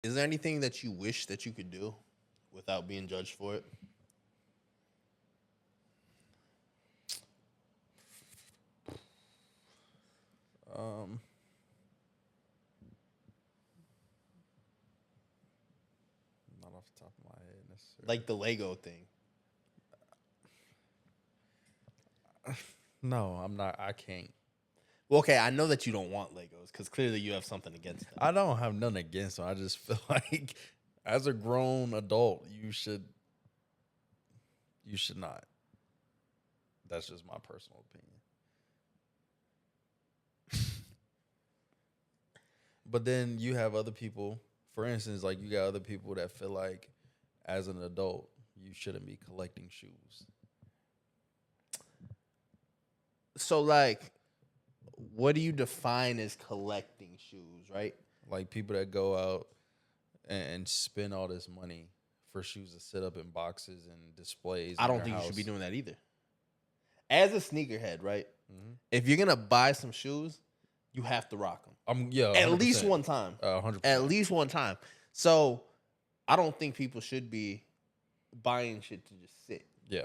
Is there anything that you wish that you could do without being judged for it? Um, Not off the top of my head necessarily. Like the Lego thing. No, I'm not. I can't. Well, okay, I know that you don't want Legos because clearly you have something against them. I don't have nothing against them. I just feel like, as a grown adult, you should not. That's just my personal opinion. But then you have other people. For instance, like you got other people that feel like, as an adult, you shouldn't be collecting shoes. So, like, what do you define as collecting shoes, right? Like people that go out and spend all this money for shoes to sit up in boxes and displays. I in don't their think you house. should be doing that either. As a sneakerhead, right? Mhm. If you're gonna buy some shoes, you have to rock them Yeah, at least 100%. one time. 100%. At least one time. So, I don't think people should be buying shit to just sit. Yeah.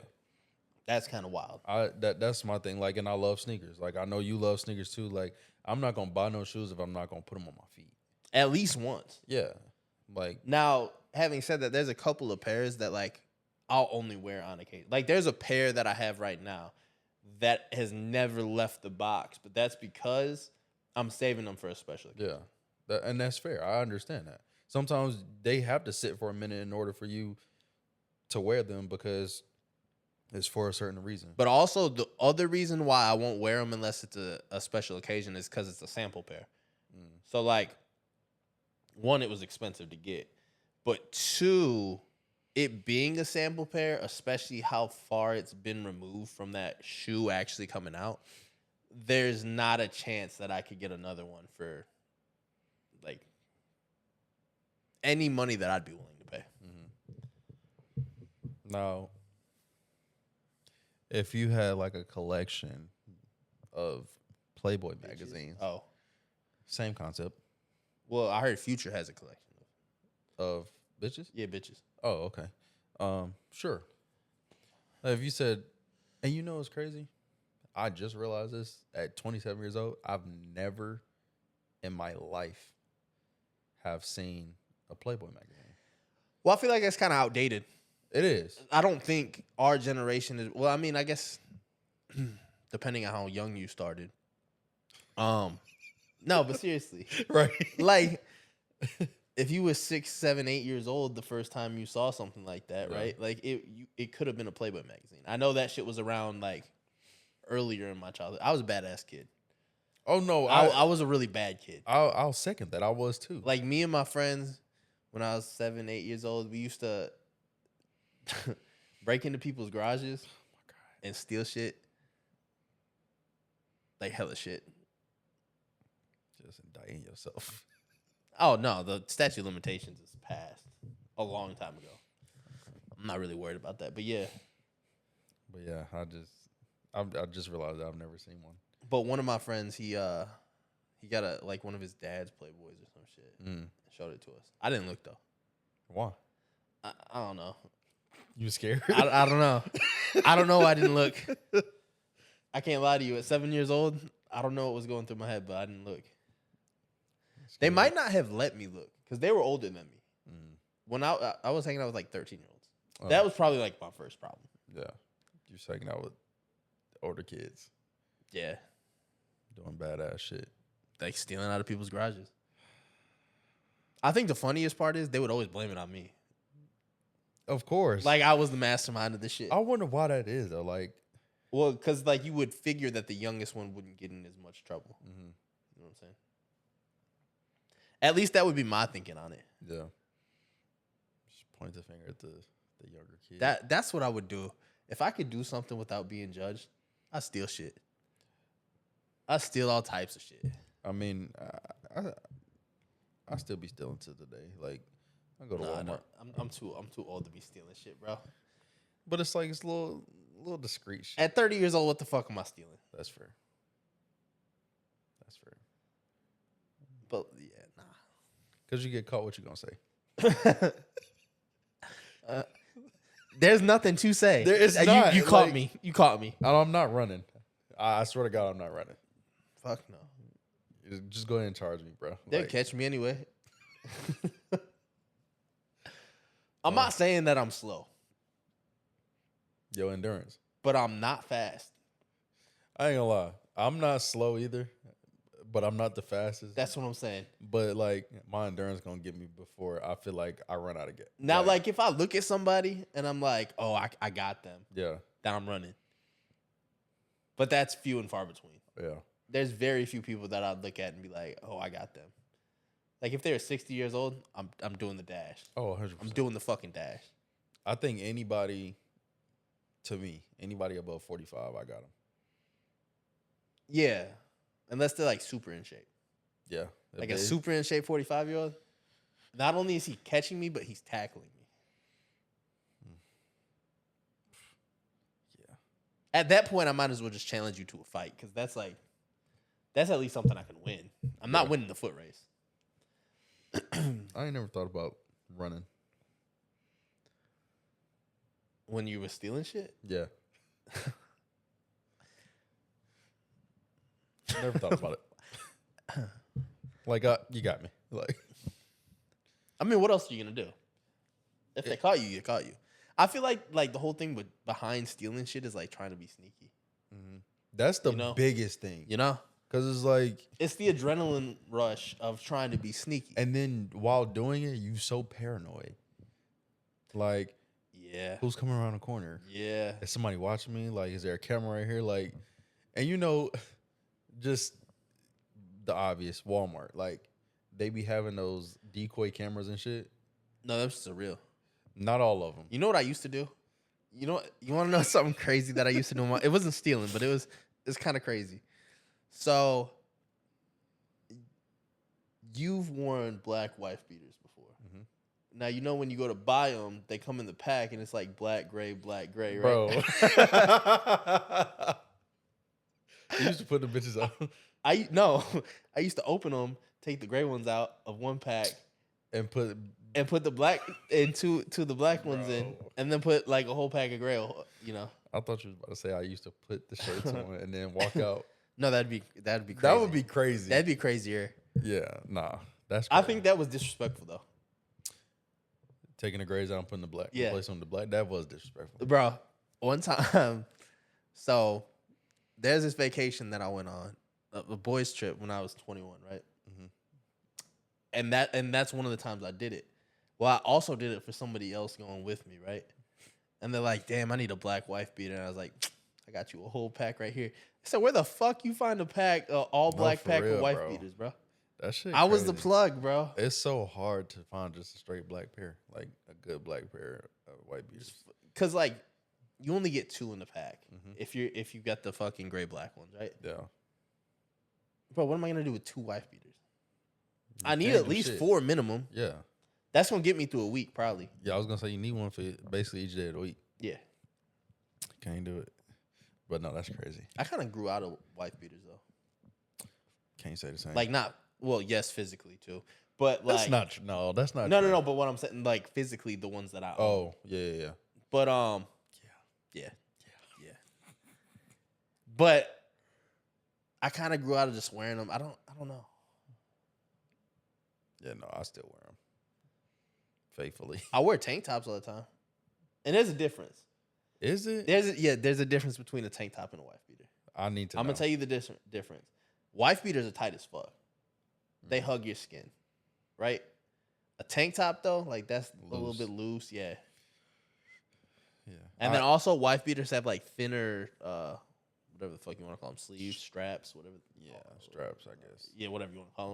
That's kind of wild. That's my thing. Like, and I love sneakers. Like, I know you love sneakers too. Like, I'm not gonna buy no shoes if I'm not gonna put them on my feet. At least once. Yeah. Like, Now, having said that, there's a couple of pairs that like I'll only wear on occasion. Like there's a pair that I have right now that has never left the box, but that's because I'm saving them for a special occasion. yeah, and that's fair. I understand that. Sometimes they have to sit for a minute in order for you to wear them because it's for a certain reason. But also the other reason why I won't wear them unless it's a special occasion is because it's a sample pair. So like, one, it was expensive to get, but two, it being a sample pair, especially how far it's been removed from that shoe actually coming out, there's not a chance that I could get another one for like any money that I'd be willing to pay. Now, if you had like a collection of Playboy magazines, Oh, same concept well, I heard Future has a collection of bitches. Yeah, bitches. Oh, okay. Sure. If you said, and you know what's crazy? I just realized this at 27 years old. I've never in my life have seen a Playboy magazine. Well, I feel like that's kind of outdated. It is. I don't think our generation is. Well, I mean, I guess depending on how young you started. No, but seriously, Right. like if you were 6, 7, 8 years old the first time you saw something like that, Yeah. right? Like it could have been a Playboy magazine. I know that shit was around like earlier in my childhood. I was a badass kid. Oh no, I was a really bad kid. I'll second that. I was too. Like me and my friends, when I was 7, 8 years old, we used to break into people's garages and steal shit. Like hella shit. Just indicting yourself. Oh no, the statute of limitations is passed a long time ago. I'm not really worried about that, but yeah. But yeah, I just realized that I've never seen one. But one of my friends, he got one of his dad's Playboys or some shit. And showed it to us. I didn't look though. Why? I don't know. You scared? I don't know. I don't know why I didn't look. I can't lie to you. At 7 years old, I don't know what was going through my head, but I didn't look. They might not have let me look because they were older than me. When I was hanging out with like 13-year-olds. That was probably like my first problem. Yeah. You're just hanging out with older kids Yeah. doing badass shit. Like stealing out of people's garages. I think the funniest part is they would always blame it on me. Of course. Like I was the mastermind of this shit. I wonder why that is though. Like, Well, because like you would figure that the youngest one wouldn't get in as much trouble. You know what I'm saying? At least that would be my thinking on it. yeah. Just point the finger at the younger kid. That's what I would do. If I could do something without being judged, I'd steal shit. I steal all types of shit. I mean, I still be stealing to today. Like, I go to Walmart. I'm too old to be stealing shit, bro. But it's like, it's a little discreet shit. At 30 years old, what the fuck am I stealing? That's fair. That's fair. But yeah, nah. Because you get caught, what you gonna say? There's nothing to say. There is You not, caught like- me. You caught me. I'm not running. I swear to God, I'm not running. Fuck no. Just go ahead and charge me, bro. They'll Like, catch me anyway. I'm not saying that I'm slow, your endurance. but I'm not fast. I ain't gonna lie. I'm not slow either, but I'm not the fastest. That's what I'm saying. But like my endurance gonna get me before I feel like I run out of gas. Now, like if I look at somebody and I'm like, oh, I got them, yeah, then I'm running. But that's few and far between. yeah. There's very few people that I'd look at and be like, oh, I got them. Like if they're 60 years old, I'm doing the dash. Oh, 100%. I'm doing the fucking dash. I think anybody above 45, I got them. Yeah. Unless they're like super in shape. Yeah. Like a super in shape 45-year-old. Not only is he catching me, but he's tackling me. Yeah. At that point, I might as well just challenge you to a fight because that's at least something I can win. I'm not winning the foot race. I ain't never thought about running. When you were stealing shit? Yeah. Never thought about it. Like, you got me. Like, I mean, what else are you gonna do? If they caught you, caught you. I feel like the whole thing behind stealing shit is like trying to be sneaky. that's the You know? biggest thing. You know? Because it's like, It's the adrenaline rush of trying to be sneaky. and then while doing it, you so paranoid. Like, Yeah. who's coming around the corner? Yeah. Is somebody watching me? Like, is there a camera right here? Like, and you know, just the obvious Walmart. Like, they be having those decoy cameras and shit. No, that's just real. Not all of them. You know what I used to do? You know, you want to know something crazy that I used to do? It wasn't stealing, but it's kind of crazy. So, you've worn black wife beaters before. Mm-hmm. Now, you know when you go to buy them, they come in the pack and it's like black, gray, right? Bro. You used to put the bitches up I used to open them, take the gray ones out of one pack, and put and put the black into the black ones in, Bro. and then put like a whole pack of gray. You know, I thought you was about to say I used to put the shirts on and then walk out. no, that'd be crazy. That would be crazy. That'd be crazier. Yeah, nah. That's I crazy. think that was disrespectful though, Taking the grays out and putting the black Yeah. replacing the black, that was disrespectful. bro. One time, so there's this vacation that I went on, a boys' trip when I was 21, right? Mhm. And that's one of the times I did it. Well, I also did it for somebody else going with me, right? And they're like, "Damn, I need a black wife beater." And I was like, "I got you a whole pack right here." I said, "Where the fuck you find a pack, all black for pack real, of wife bro. beaters, bro?" That shit I was the crazy. plug, bro. It's so hard to find just a straight black pair, like a good black pair of white beaters. Cause like you only get two in the pack Mhm. if you got the fucking gray black ones, right? Yeah. Bro, what am I gonna do with two wife beaters? You I need can't at do least shit. 4 minimum. Yeah. That's gonna get me through a week, probably. Yeah, I was gonna say you need one for basically each day of the week. Yeah. Can't do it. But no, that's crazy. I kind of grew out of wife beaters though. Can't say the same. Like not well, yes, physically too, but like that's not true. No, that's not no, true. no, no. But what I'm saying, like physically, the ones that I own. Oh, yeah. But yeah. But I kind of grew out of just wearing them. I don't know. Yeah, no, I still wear them. Faithfully. I wear tank tops all the time, and there's a difference. Is it? There's a difference between a tank top and a wife beater. I need to I'm know. gonna tell you the difference. Wife beaters are tight as fuck. They hug your skin, right? A tank top though, like that's a little Loose. bit loose, yeah. Yeah. And then also wife beaters have like thinner, whatever the fuck you want to call them, sleeves, straps, whatever. Yeah, straps, I guess. Yeah, whatever you want to call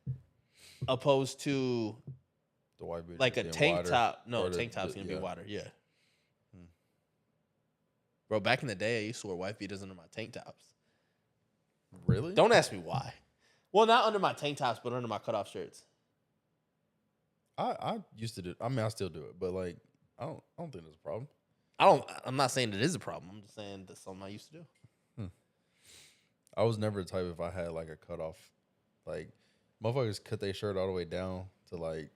them. Opposed to The white beater like a being tank wider, top. No, or a tank top's gonna be yeah. wider. Yeah. Hmm. Bro, back in the day, I used to wear wife beaters under my tank tops. Really? Don't ask me why. Well, not under my tank tops, but under my cutoff shirts. I used to do. I mean, I still do it, but like, I don't think there's a problem. I'm not saying it is a problem. I'm just saying that's something I used to do. I was never the type if I had like a cutoff, like motherfuckers cut their shirt all the way down to like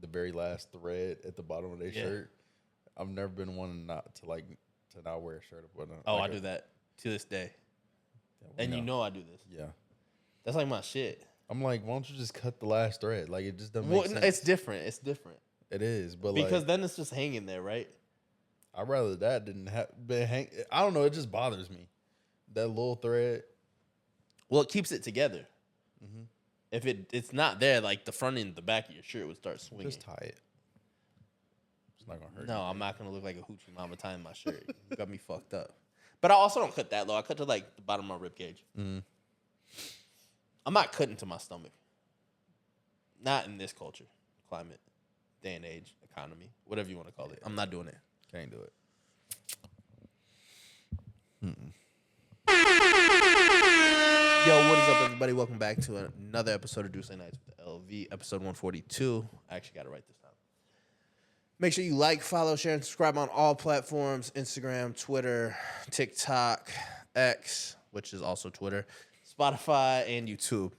the very last thread at the bottom of their shirt. I've never been one to not wear a shirt. But I do that to this day. Yeah, and I do this. Yeah. That's like my shit. I'm like, why don't you just cut the last thread? Like, it just doesn't make sense. It's different. It's different. It is, but because then it's just hanging there, right? I'd rather that didn't have been hang. I don't know. It just bothers me. That little thread. Well, it keeps it together. Mm-hmm. If it's not there, like the front and the back of your shirt would start swinging. Just tie it. It's not gonna hurt. No, I'm not gonna look like a hoochie mama tying my shirt. You got me fucked up. But I also don't cut that low. I cut to like the bottom of my rib cage. Mm-hmm. I'm not cutting to my stomach. Not in this culture, climate, day and age, economy, whatever you want to call it. I'm not doing it. Can't do it. Yo, what is up, everybody? Welcome back to another episode of Tuesday Nights with the LV, episode 142. I actually got it right this time. Make sure you like, follow, share, and subscribe on all platforms: Instagram, Twitter, TikTok, X, which is also Twitter, Spotify, and YouTube.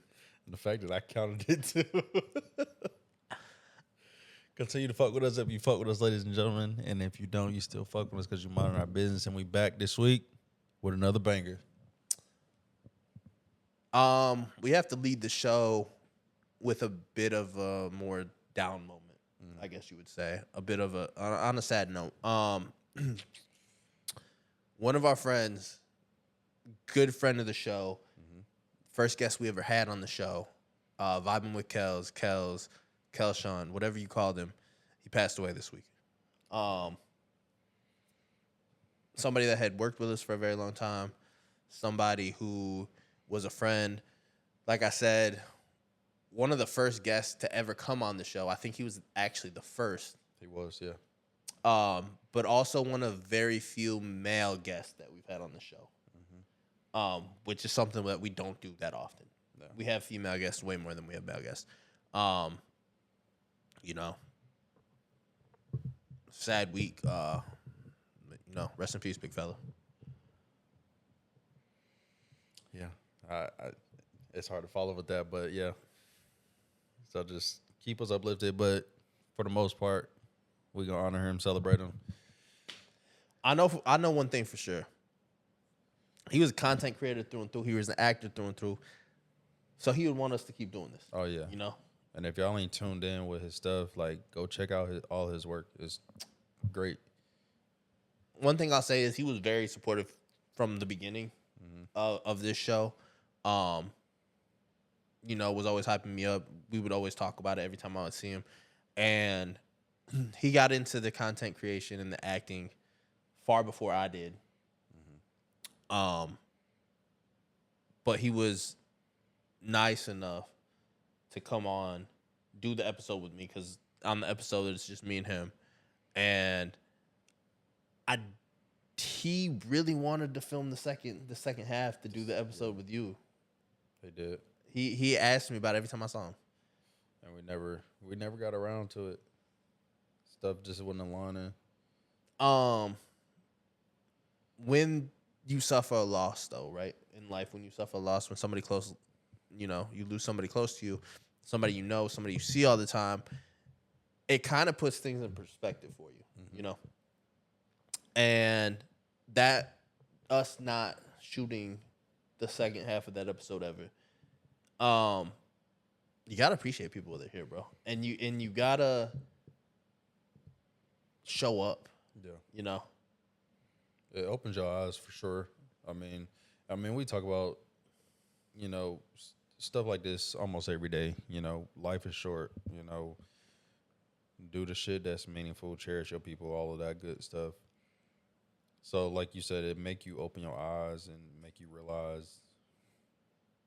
And the fact that I counted it too. Continue to fuck with us if you fuck with us, ladies and gentlemen. And if you don't, you still fuck with us because you mind our business. And we back this week with another banger. We have to lead the show with a bit of a more down moment, I guess you would say. A bit of on a sad note. One of our friends, good friend of the show, first guest we ever had on the show, vibing with Kelshawn, whatever you called him, he passed away this week. Somebody that had worked with us for a very long time, somebody who was a friend. Like I said, one of the first guests to ever come on the show. I think he was actually the first. He was, yeah. But also one of very few male guests that we've had on the show, which is something that we don't do that often. No. We have female guests way more than we have male guests. Sad week. Rest in peace, big fella. Yeah. It's hard to follow with that, but yeah. So just keep us uplifted, but for the most part, we're gonna honor him, celebrate him. I know one thing for sure. He was a content creator through and through. He was an actor through and through. So he would want us to keep doing this. Oh yeah. And if y'all ain't tuned in with his stuff, like go check out all his work. It's great. One thing I'll say is he was very supportive from the beginning of this show. Was always hyping me up. We would always talk about it every time I would see him. And he got into the content creation and the acting far before I did. But he was nice enough to come on, do the episode with me, because on the episode it's just me and him. And he really wanted to film the second half to do the episode with you. They did. He asked me about it every time I saw him. And we never got around to it. Stuff just wasn't aligning. When you suffer a loss, though, right? In life, when you suffer a loss, when somebody close, you lose somebody close to you, somebody somebody you see all the time, it kind of puts things in perspective for you, And that, us not shooting the second half of that episode ever, you gotta appreciate people when they're here, bro. And you gotta show up. Yeah. It opens your eyes for sure. I mean, we talk about, stuff like this almost every day. Life is short. Do the shit that's meaningful, cherish your people, all of that good stuff. So, like you said, it make you open your eyes and make you realize,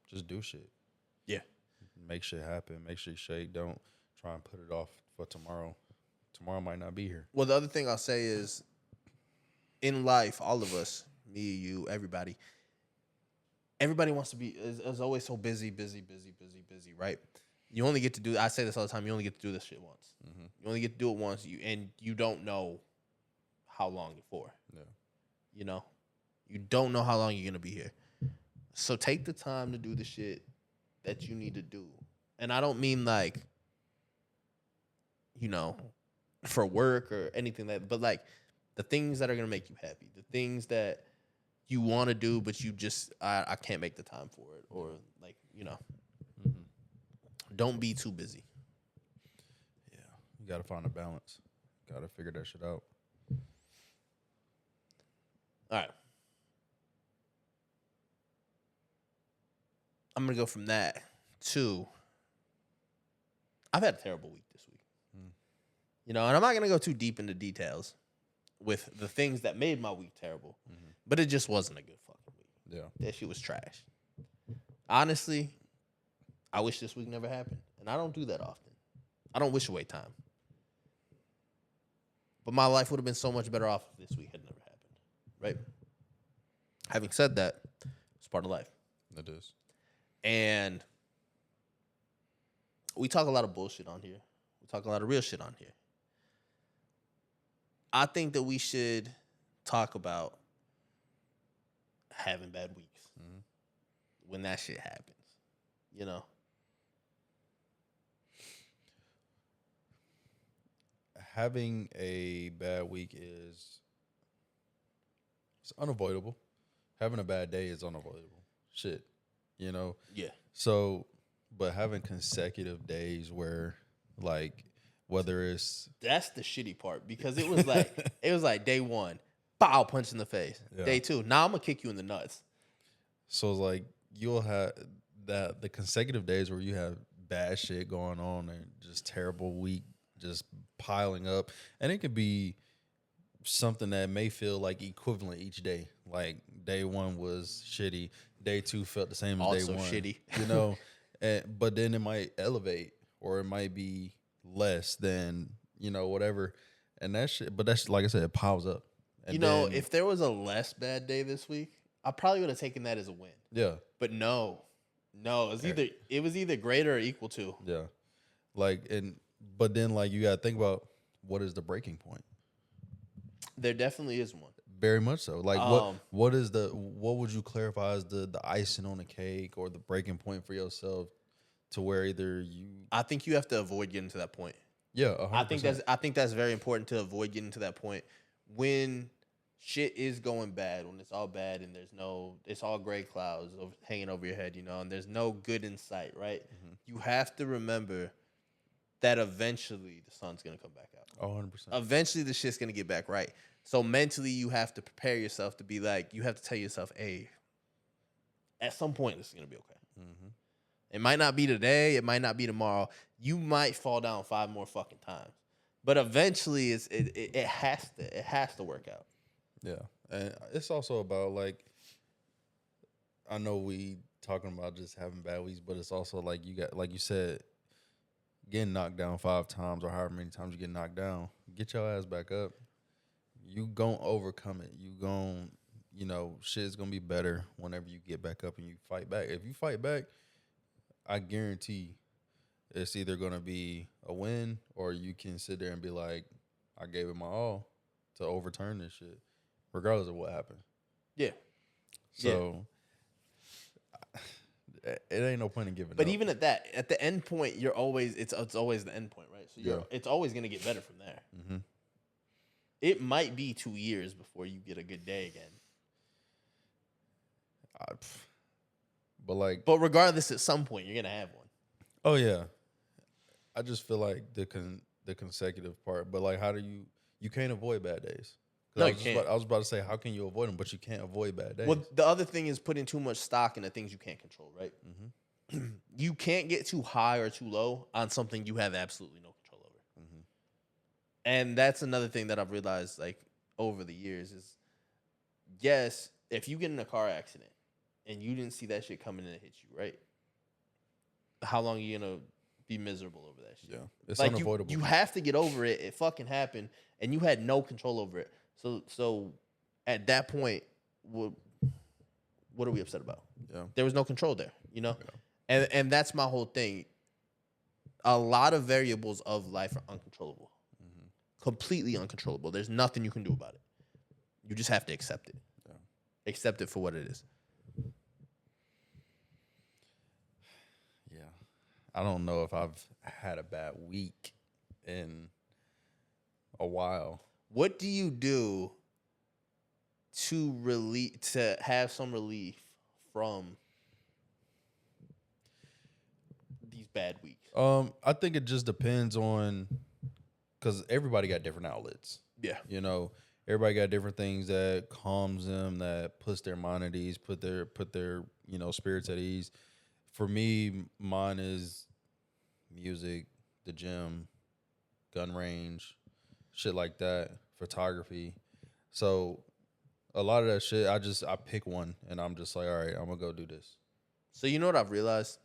just do shit. Yeah. Make shit happen. Make shit shake. Don't try and put it off for tomorrow. Tomorrow might not be here. Well, the other thing I'll say is, in life, all of us, me, you, everybody wants to be, is always so busy, right? You only get to do, I say this all the time, you only get to do this shit once. Mm-hmm. You only get to do it once, and you don't know how long it's for. Yeah. You don't know how long you're going to be here. So take the time to do the shit that you need to do. And I don't mean like, you know, for work or anything but like the things that are gonna make you happy, the things that you want to do, but you just I can't make the time for it, or like don't be too busy. Yeah, you got to find a balance. Got to figure that shit out. All right, I'm gonna go from that to I've had a terrible week this week. And I'm not gonna go too deep into details with the things that made my week terrible, but it just wasn't a good fucking week. Yeah. That shit was trash. Honestly, I wish this week never happened, and I don't do that often. I don't wish away time, but my life would have been so much better off if this week had never happened, right? Having said that, it's part of life. It is. And we talk a lot of bullshit on here. We talk a lot of real shit on here. I think that we should talk about having bad weeks when that shit happens, Having a bad week it's unavoidable. Having a bad day is unavoidable. Shit, Yeah. So, but having consecutive days where, like, whether it's That's the shitty part, because it was like day one, bow, punch in the face. Yeah. Day two, now I'm gonna kick you in the nuts. So it's like you'll have the consecutive days where you have bad shit going on and just terrible week just piling up, and it could be something that may feel like equivalent each day. Like day one was shitty, day two felt the same as Also day one. shitty. But then it might elevate, or it might be less than whatever, and that shit. But that's like I said, it piles up. And if there was a less bad day this week, I probably would have taken that as a win. Yeah. But no, it was either greater or equal to. Yeah. But then you gotta think about what is the breaking point. There definitely is one. Very much so. What would you clarify as the icing on the cake or the breaking point for yourself to where either you? I think you have to avoid getting to that point. Yeah, 100%. I think that's very important to avoid getting to that point when shit is going bad, when it's all bad and it's all gray clouds hanging over your head, and there's no good in sight, right? Mm-hmm. You have to remember that eventually the sun's gonna come back out. 100%. Eventually the shit's gonna get back right. So mentally you have to prepare yourself to be like, you have to tell yourself, hey, at some point this is gonna be okay. Mm-hmm. It might not be today, it might not be tomorrow. You might fall down 5 more fucking times, but eventually it has to work out. Yeah, and it's also about I know we talking about just having bad weeks, but it's also you got, like you said, getting knocked down 5 times or however many times you get knocked down. Get your ass back up. You gon' overcome it. You gon', shit's gonna be better whenever you get back up and you fight back. If you fight back, I guarantee it's either gonna be a win or you can sit there and be like, I gave it my all to overturn this shit, regardless of what happened. Yeah. So it ain't no point in giving up. But even at that, at the end point, it's always the end point, right? So it's always gonna get better from there. Mm-hmm. It might be 2 years before you get a good day again. But regardless, at some point you're gonna have one. Oh yeah, I just feel like the consecutive part. But how do you can't avoid bad days? No, you can't. I was about to say, how can you avoid them? But you can't avoid bad days. Well, the other thing is putting too much stock in the things you can't control, right? Mm-hmm. You can't get too high or too low on something you have absolutely no control over. Mm-hmm. And that's another thing that I've realized over the years is, yes, if you get in a car accident and you didn't see that shit coming and it hits you, right? How long are you gonna be miserable over that shit? Yeah, it's unavoidable. You have to get over it. It fucking happened, and you had no control over it. So at that point, what are we upset about? Yeah. There was no control there, Yeah. And that's my whole thing. A lot of variables of life are uncontrollable. Mm-hmm. Completely uncontrollable. There's nothing you can do about it. You just have to accept it. Yeah. Accept it for what it is. Yeah. I don't know if I've had a bad week in a while. What do you do to have some relief from these bad weeks? I think it just depends on, because everybody got different outlets. Yeah. You know, everybody got different things that calms them, that puts their mind at ease, put their spirits at ease. For me, mine is music, the gym, gun range, shit like that, photography. So a lot of that shit, I pick one and I'm just like, all right, I'm gonna go do this. So you know what I've realized?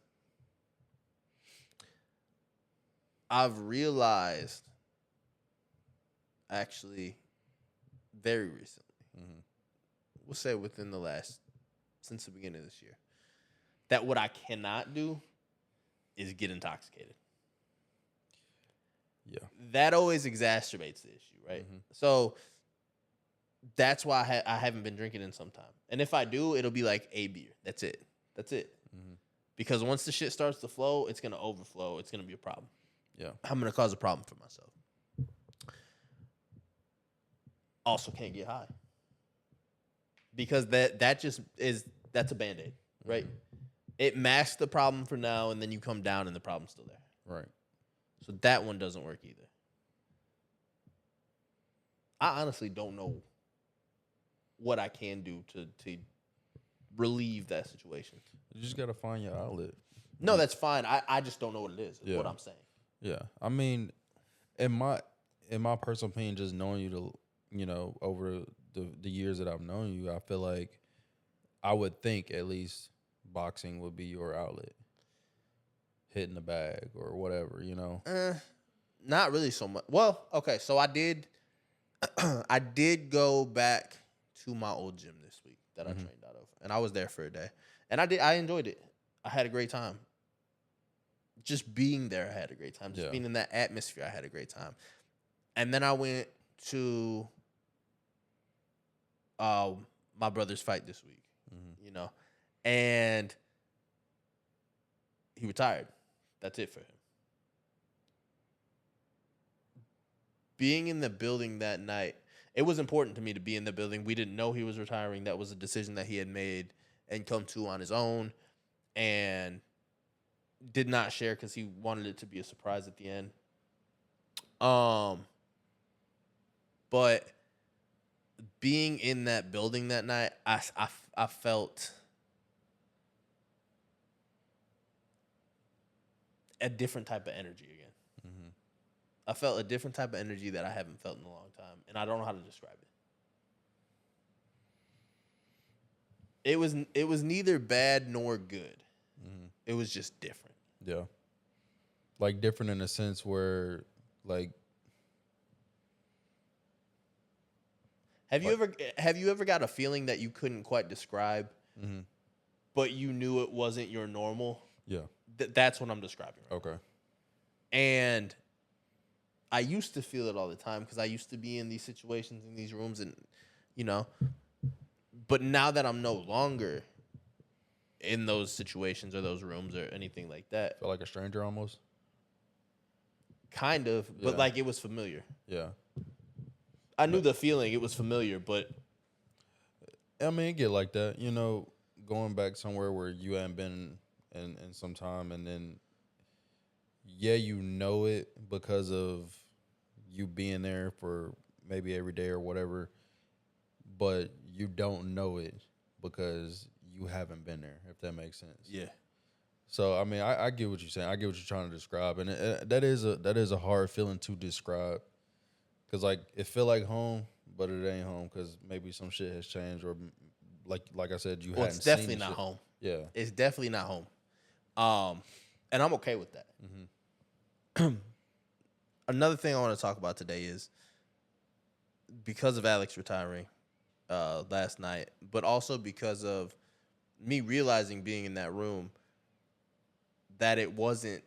I've realized actually very recently, we'll say since the beginning of this year, that what I cannot do is get intoxicated. Yeah. That always exacerbates the issue, right? So that's why I haven't been drinking in some time. And if I do, it'll be like a beer. That's it. Because once the shit starts to flow, it's going to overflow. It's going to be a problem. Yeah. I'm going to cause a problem for myself. Also can't get high. Because that's a Band-Aid, right? It masks the problem for now, and then you come down and the problem's still there. Right. So that one doesn't work either. I honestly don't know what I can do to relieve that situation. You just gotta find your outlet. No, that's fine. I just don't know what it is. Is what I'm saying. Yeah. I mean, in my personal opinion, just knowing you over the years that I've known you, I feel like I would think at least boxing would be your outlet. Hitting the bag or whatever, Not really so much. Well, okay, so I did go back to my old gym this week that I trained out of, and I was there for a day, and I enjoyed it. I had a great time. Just being there, I had a great time. Just being in that atmosphere, I had a great time. And then I went to my brother's fight this week, and he retired. That's it for him. Being in the building that night, it was important to me to be in the building. We didn't know he was retiring. That was a decision that he had made and come to on his own, and did not share because he wanted it to be a surprise at the end. But being in that building that night, I felt a different type of energy again. I felt a different type of energy that I haven't felt in a long time, and I don't know how to describe it. It was neither bad nor good. It was just different. Yeah. Like different in a sense where like Have you ever got a feeling that you couldn't quite describe, but you knew it wasn't your normal? Yeah. That's what I'm describing. Right Okay. now. And I used to feel it all the time because I used to be in these situations, in these rooms, and but now that I'm no longer in those situations or those rooms or anything like that, Feel like a stranger almost. kind of, but like it was familiar. Yeah. I knew the feeling; it was familiar, but I mean, it get like that, going back somewhere where you hadn't been in some time, and then you know it because of you being there for maybe every day or whatever, but you don't know it because you haven't been there, if that makes sense. yeah. So I mean, I get what you're saying. I get what you're trying to describe, and that is a hard feeling to describe, because like it feel like home, but it ain't home because maybe some shit has changed, or like I said, you. Well, it's definitely not home. Yeah, it's definitely not home. And I'm okay with that. Another thing I want to talk about today is because of Alex retiring last night, but also because of me realizing being in that room that it wasn't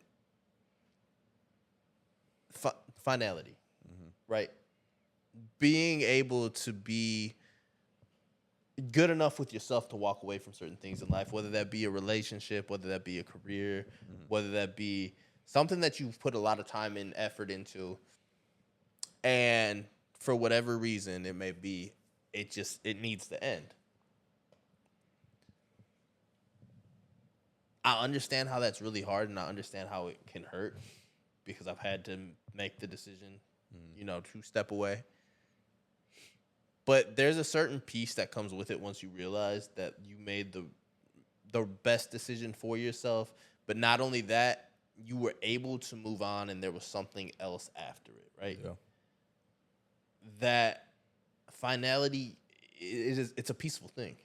finality, right? Being able to be good enough with yourself to walk away from certain things in life, whether that be a relationship, whether that be a career, whether that be something that you've put a lot of time and effort into, and for whatever reason it may be, it needs to end. I understand how that's really hard, and I understand how it can hurt because I've had to make the decision, to step away. But there's a certain peace that comes with it once you realize that you made the best decision for yourself. But not only that, you were able to move on, and there was something else after it, right? Yeah. That finality it's a peaceful thing.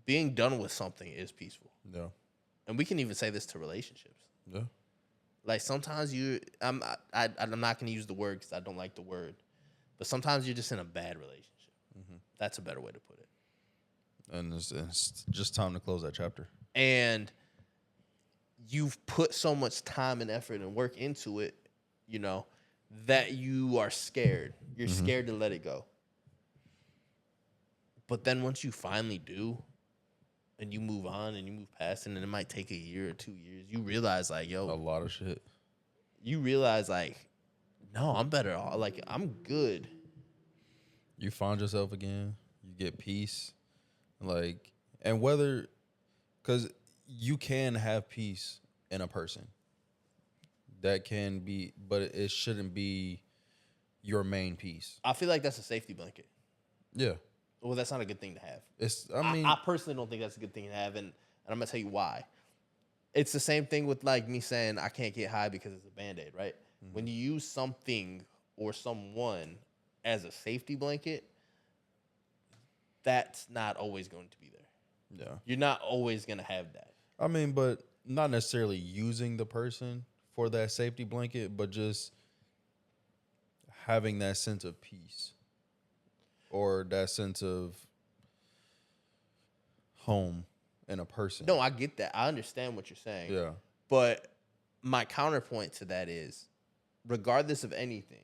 Being done with something is peaceful. Yeah. And we can even say this to relationships. Yeah. Like sometimes I'm not going to use the word because I don't like the word, but sometimes you're just in a bad relationship. Mm-hmm. That's a better way to put it. And it's just time to close that chapter. And you've put so much time and effort and work into it, that you are scared. You're scared to let it go. But then once you finally do, and you move on and you move past it, and it might take a year or 2 years, you realize, like, yo. A lot of shit. You realize, like, no, I'm better off. Like, I'm good. You find yourself again. You get peace. Like, and whether, because you can have peace in a person. That can be, but it shouldn't be your main piece. I feel like that's a safety blanket. Yeah. Well, that's not a good thing to have. I I personally don't think that's a good thing to have, and I'm going to tell you why. It's the same thing with, like, me saying I can't get high because it's a Band-Aid, right? Mm-hmm. When you use something or someone as a safety blanket, that's not always going to be there. Yeah. You're not always going to have that. I mean, but not necessarily using the person for that safety blanket, but just having that sense of peace or that sense of home in a person. No, I get that. I understand what you're saying. Yeah. But my counterpoint to that is, regardless of anything,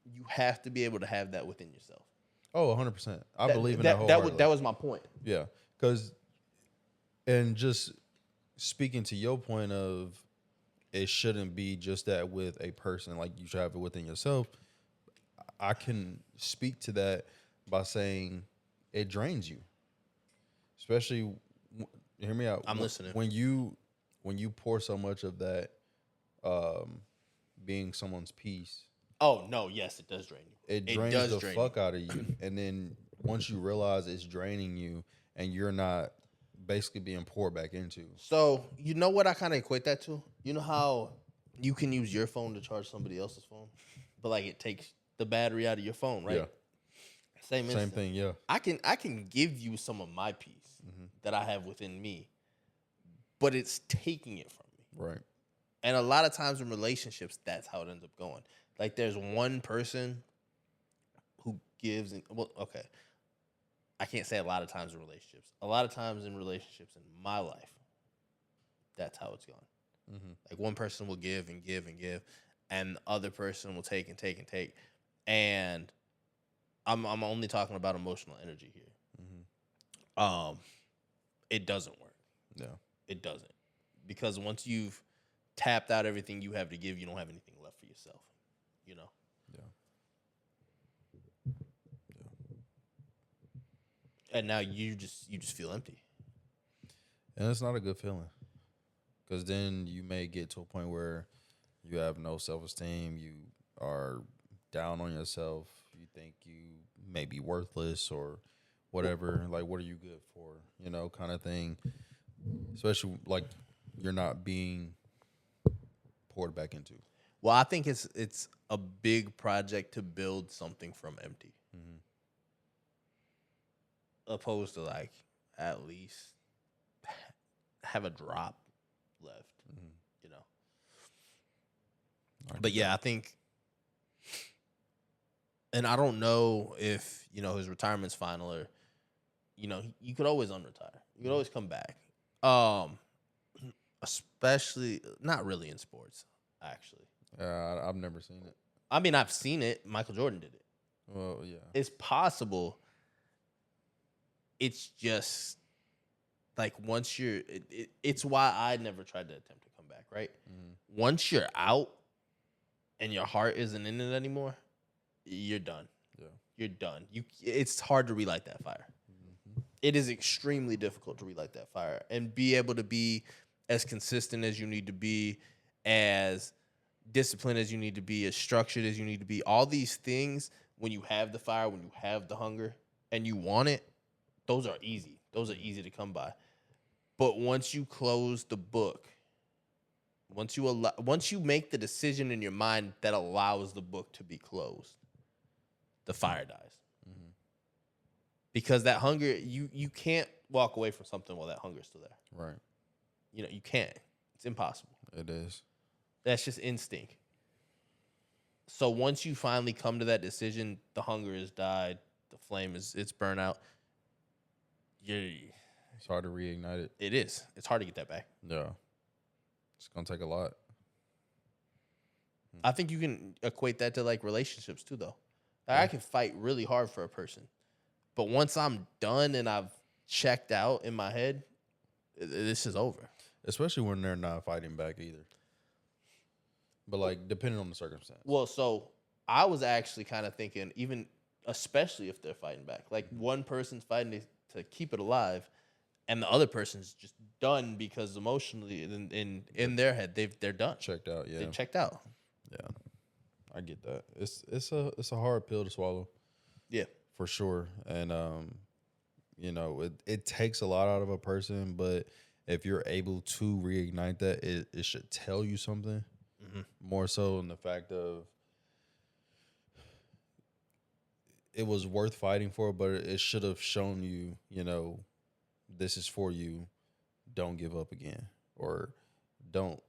you have to be able to have that within yourself. Oh, 100%. I believe in that wholeheartedly. That was my point. Yeah. And just speaking to your point of it shouldn't be just that with a person, like you should have it within yourself. I can speak to that by saying it drains you. Especially, hear me out. I'm listening. When you pour so much of that being someone's peace. Oh, no, yes, it does drain you. It drains the fuck out of you. And then once you realize it's draining you and you're not basically being poured back into. So, you know what I kind of equate that to? You know how you can use your phone to charge somebody else's phone? But, like, it takes the battery out of your phone, right? Yeah. Same thing, yeah. I can give you some of my peace that I have within me, but it's taking it from me. Right. And a lot of times in relationships, that's how it ends up going. Like, there's one person who gives, okay. I can't say a lot of times in relationships. A lot of times in relationships in my life, that's how it's gone. Mm-hmm. Like, one person will give and give and give, and the other person will take and take and take. And I'm only talking about emotional energy here. Mm-hmm. It doesn't work. Yeah. It doesn't. Because once you've tapped out everything you have to give, you don't have anything left for yourself. You know? Yeah. And now you just feel empty. And it's not a good feeling. Because then you may get to a point where you have no self-esteem. You are down on yourself. You think you may be worthless or whatever. Like, what are you good for? You know, kind of thing. Especially, like, you're not being poured back into. Well, I think it's a big project to build something from empty. Mm-hmm. Opposed to, like, at least have a drop left, you know. But yeah, I think, and I don't know if, his retirement's final or, you could always unretire. You could always come back. Especially, not really in sports, actually. I've never seen it. I mean, I've seen it. Michael Jordan did it. Well, yeah. It's possible. It's just like once it's why I never tried to attempt to come back, right? Mm-hmm. Once you're out and your heart isn't in it anymore, you're done. Yeah. You're done. It's hard to relight that fire. Mm-hmm. It is extremely difficult to relight that fire and be able to be as consistent as you need to be, as disciplined as you need to be, as structured as you need to be. All these things, when you have the fire, when you have the hunger and you want it, those are easy. Those are easy to come by. But once you close the book, once you make the decision in your mind that allows the book to be closed, the fire dies. Mm-hmm. Because that hunger, you can't walk away from something while that hunger is still there. Right. You can't. It's impossible. It is. That's just instinct. So once you finally come to that decision, the hunger has died, the flame it's burnt out. It's hard to reignite it. It is. It's hard to get that back. Yeah. It's gonna take a lot. I think you can equate that to like relationships too, though. Like, I can fight really hard for a person, but once I'm done and I've checked out in my head, this is over. Especially when they're not fighting back either. But like depending on the circumstance. Well, so I was actually kind of thinking, even especially if they're fighting back, like one person's fighting to keep it alive, and the other person's just done because emotionally in their head they're done. Checked out, yeah. They checked out. Yeah. I get that. It's a hard pill to swallow. Yeah. For sure. And it takes a lot out of a person, but if you're able to reignite that, it should tell you something. Mm-hmm. More so in the fact of it was worth fighting for, but it should have shown you, this is for you. Don't give up again, or don't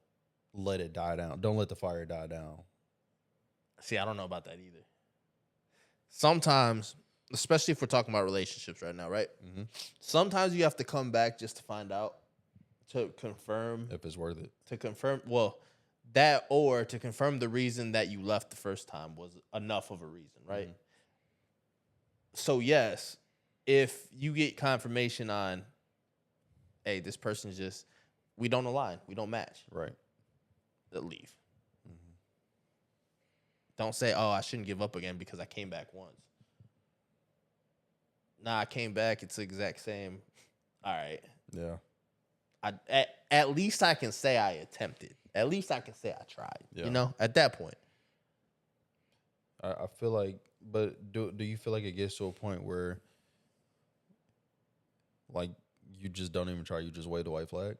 let it die down. Don't let the fire die down. See, I don't know about that either. Sometimes, especially if we're talking about relationships right now, right? Mm-hmm. Sometimes you have to come back just to find out, to confirm. If it's worth it. To confirm, that or to confirm the reason that you left the first time was enough of a reason, right? Mm-hmm. So, yes, if you get confirmation on, hey, this person's just, we don't align, we don't match. Right. Leave. Mm-hmm. Don't say, oh, I shouldn't give up again because I came back once. Nah, I came back. It's the exact same. All right. Yeah. At least I can say I attempted. At least I can say I tried. Yeah. At that point. I feel like, but do you feel like it gets to a point where, like, you just don't even try, you just wave the white flag?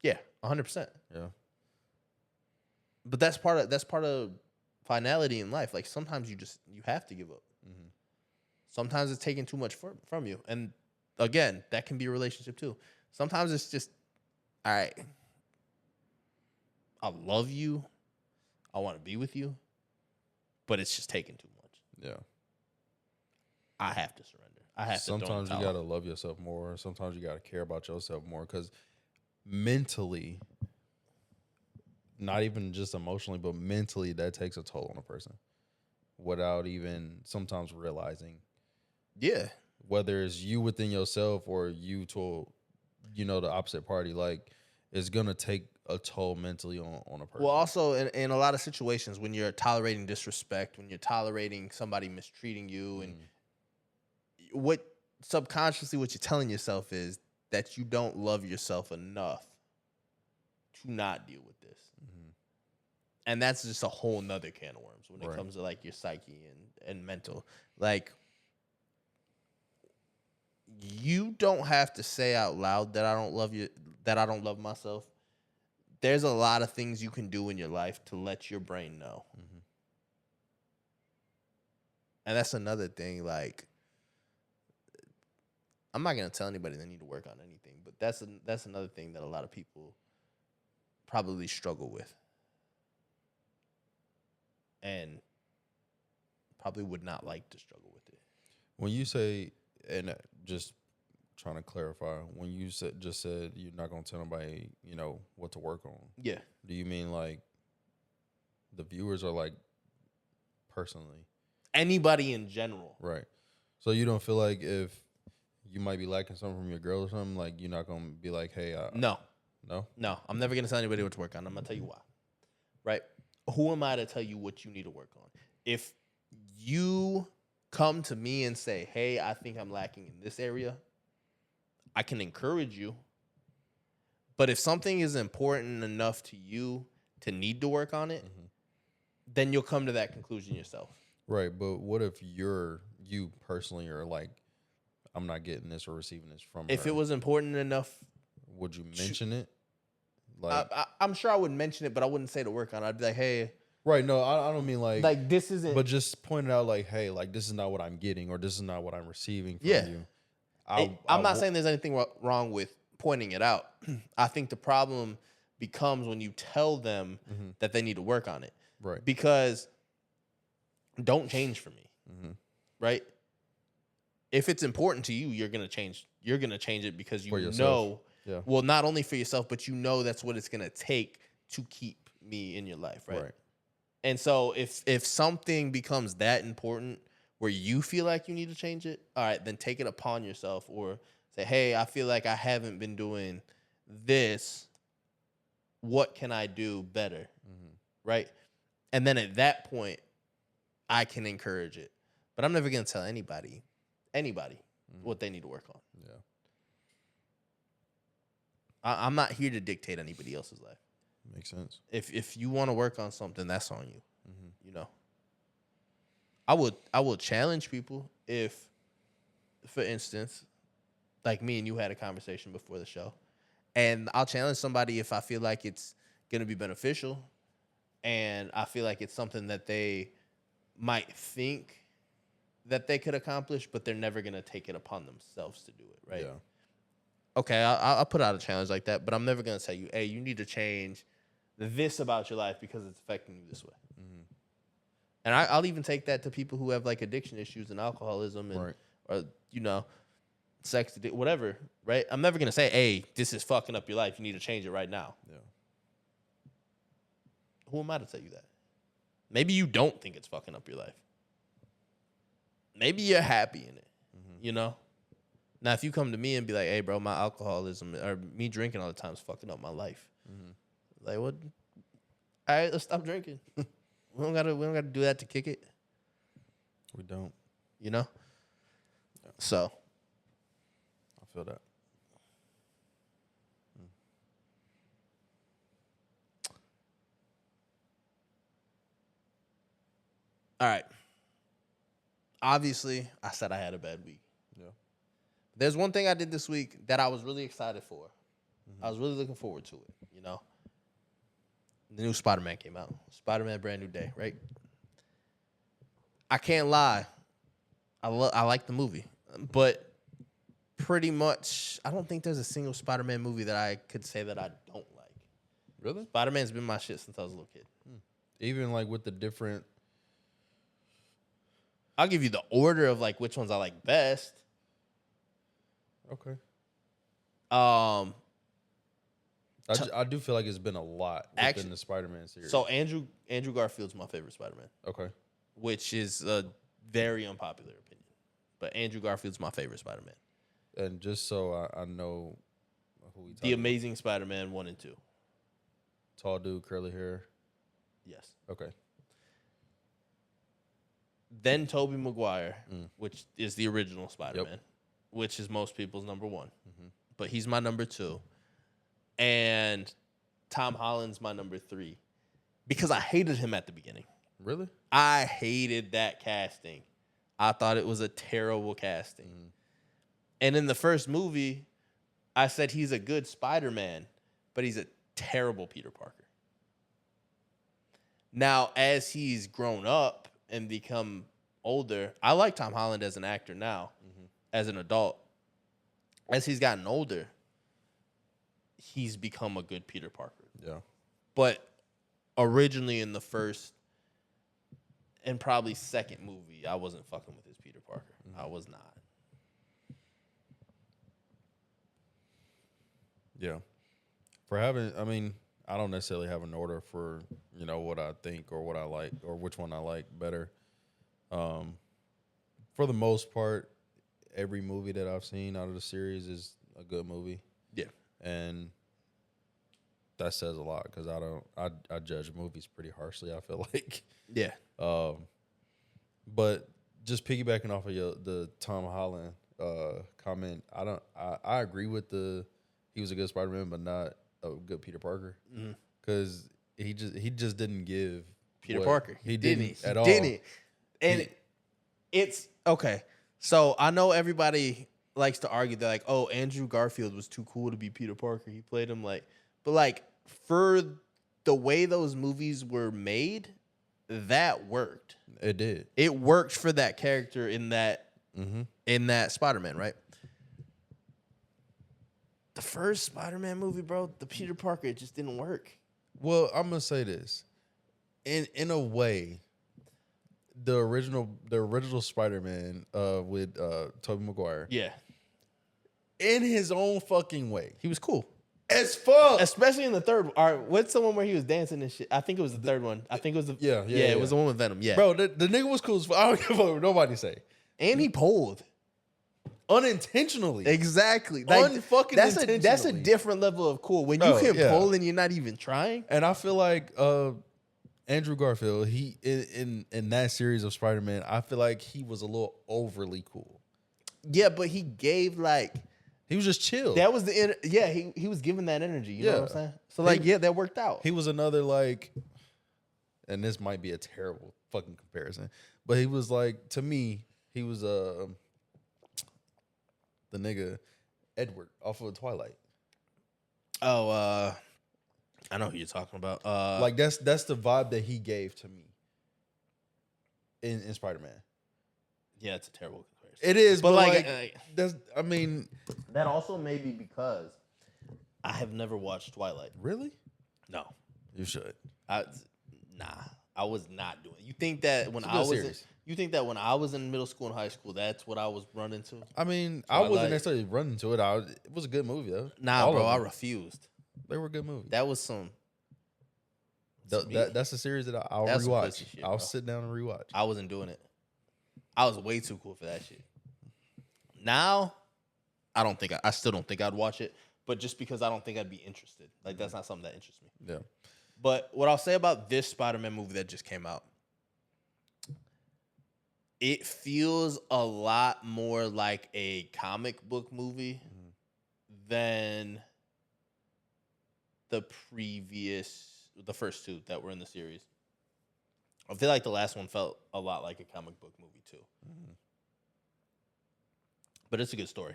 Yeah, 100%. Yeah. But that's part of finality in life. Like sometimes you have to give up. Mm-hmm. Sometimes it's taking too much from you, and again, that can be a relationship too. Sometimes it's just, all right, I love you, I want to be with you, but it's just taking too much. Yeah. I have to surrender. I have sometimes to. You gotta love yourself more. Sometimes you gotta care about yourself more, because mentally, not even just emotionally, but mentally, that takes a toll on a person without even sometimes realizing. Yeah. Whether it's you within yourself or you to, the opposite party, like it's gonna take a toll mentally on a person. Well, also in a lot of situations when you're tolerating disrespect, when you're tolerating somebody mistreating you, and what subconsciously what you're telling yourself is that you don't love yourself enough to not deal with this. Mm-hmm. And that's just a whole nother can of worms when it comes to like your psyche and mental. Like, you don't have to say out loud that I don't love you, that I don't love myself. There's a lot of things you can do in your life to let your brain know. Mm-hmm. And that's another thing. Like, I'm not going to tell anybody they need to work on anything, but that's another thing that a lot of people probably struggle with and probably would not like to struggle with it. When you say, and just trying to clarify, when you said you're not going to tell nobody, what to work on. Yeah. Do you mean like the viewers, or like personally? Anybody in general. Right. So you don't feel like if you might be liking something from your girl or something, like you're not gonna be like, hey, No, no, no, I'm never gonna tell anybody what to work on. I'm gonna tell you why. Right? Who am I to tell you what you need to work on? If you come to me and say, hey, I think I'm lacking in this area, I can encourage you. But if something is important enough to you to need to work on it, then you'll come to that conclusion yourself. Right. But what if you personally are like, I'm not getting this or receiving this from If her? it was important enough, would you mention it? Like, I'm sure I would mention it, but I wouldn't say to work on it. I'd be like, hey. Right. No, I don't mean like this isn't. But just point it out like, hey, like this is not what I'm getting or this is not what I'm receiving from you. I'm not saying there's anything wrong with pointing it out. I think the problem becomes when you tell them that they need to work on it. Right. Because don't change for me. Right? If it's important to you, you're gonna change. You're gonna change it because you know. Yeah. Well, not only for yourself, but you know that's what it's gonna take to keep me in your life, right? And so if something becomes that important where you feel like you need to change it, all right, then take it upon yourself or say, hey, I feel like I haven't been doing this. What can I do better? Right? And then at that point, I can encourage it. But I'm never going to tell anybody, what they need to work on. Yeah. I'm not here to dictate anybody else's life. Makes sense. If you want to work on something, that's on you. You know, I would challenge people if, for instance, like me and you had a conversation before the show, and I'll challenge somebody if I feel like it's gonna be beneficial, and I feel like it's something that they might think that they could accomplish, but they're never gonna take it upon themselves to do it. Right? Yeah. Okay, I'll put out a challenge like that, but I'm never gonna tell you, hey, you need to change this about your life because it's affecting you this way. And I'll even take that to people who have like addiction issues and alcoholism and or sex addiction, whatever. Right? I'm never gonna say, hey, this is fucking up your life. You need to change it right now. Yeah. Who am I to tell you that? Maybe you don't think it's fucking up your life. Maybe you're happy in it. You know. Now, if you come to me and be like, hey, bro, my alcoholism or me drinking all the time is fucking up my life. Like, what? All right, let's stop drinking. We don't gotta do that to kick it. We don't. You know? Yeah. So. I feel that. All right. Obviously, I said I had a bad week. Yeah. There's one thing I did this week that I was really excited for. I was really looking forward to it, you know? The new Spider-Man came out. Spider-Man Brand New Day, right? I can't lie. I like the movie. But pretty much, I don't think there's a single Spider-Man movie that I could say that I don't like. Really? Spider-Man's been my shit since I was a little kid. Even like with the different... I'll give you the order of like which ones I like best. Okay. I do feel like it's been a lot within the Spider-Man series. So Andrew Garfield's my favorite Spider-Man. Okay. Which is a very unpopular opinion. But Andrew Garfield's my favorite Spider-Man. And just so I know who we talking The Amazing Spider-Man 1 and 2. Tall dude, curly hair. Yes. Okay. Then Tobey Maguire, which is the original Spider-Man, which is most people's number one. But he's my number 2. And Tom Holland's my number 3. Because I hated him at the beginning. Really? I hated that casting. I thought it was a terrible casting. And in the first movie, I said he's a good Spider-Man, but he's a terrible Peter Parker. Now, as he's grown up and become older, I like Tom Holland as an actor now, as an adult. As he's gotten older, he's become a good Peter Parker. Yeah. But originally in the first and probably second movie, I wasn't fucking with his Peter Parker. I was not. Yeah. For having, I mean, I don't necessarily have an order for, you know, what I think or what I like or which one I like better. For the most part, every movie that I've seen out of the series is a good movie. Yeah. And that says a lot because I judge movies pretty harshly, I feel like. Yeah. But just piggybacking off of the Tom Holland comment, I agree with he was a good Spider-Man, but not a good Peter Parker. Because he just didn't give Peter Parker. He didn't at all. And it's okay. So I know everybody likes to argue that like, oh, Andrew Garfield was too cool to be Peter Parker. He played him but like for the way those movies were made, that worked. It did. It worked for that character in that Spider-Man, right? The first Spider-Man movie, bro, the Peter Parker, it just didn't work. Well, I'm gonna say this. In a way, the original Spider-Man with Tobey Maguire. Yeah. In his own fucking way. He was cool. As fuck. Especially in the third one. All right, what's the one where he was dancing and shit? I think it was the third one. I think it was the Yeah, it was the one with Venom. Yeah. Bro, the nigga was cool as fuck. I don't give a fuck what nobody say. And he pulled. Unintentionally. Exactly. Unfucking that's a intentionally. different level of cool. When you can pull and you're not even trying. And I feel like Andrew Garfield, he in that series of Spider-Man, I feel like he was a little overly cool. Yeah, but he gave he was just chill. That was he was giving that energy. You know what I'm saying? So that worked out. He was another and this might be a terrible fucking comparison, but he was to me, he was the nigga Edward off of Twilight. Oh, I know who you're talking about. That's the vibe that he gave to me in Spider-Man. Yeah, it's a terrible comparison. It is, but that's. I mean, that also may be because I have never watched Twilight. Really? No, you should. I was not doing it. You think that when I was in middle school and high school, that's what I was running to? I mean, Twilight? I wasn't necessarily running to it. It was a good movie though. Nah, bro, I refused. They were good movies. That was some. That's a series that I'll rewatch. Shit, I'll sit down and rewatch. I wasn't doing it. I was way too cool for that shit. Now, I still don't think I'd watch it, but just because I don't think I'd be interested. That's not something that interests me. Yeah. But what I'll say about this Spider-Man movie that just came out, it feels a lot more like a comic book movie than the first two that were in the series. I feel like the last one felt a lot like a comic book movie too. But it's a good story.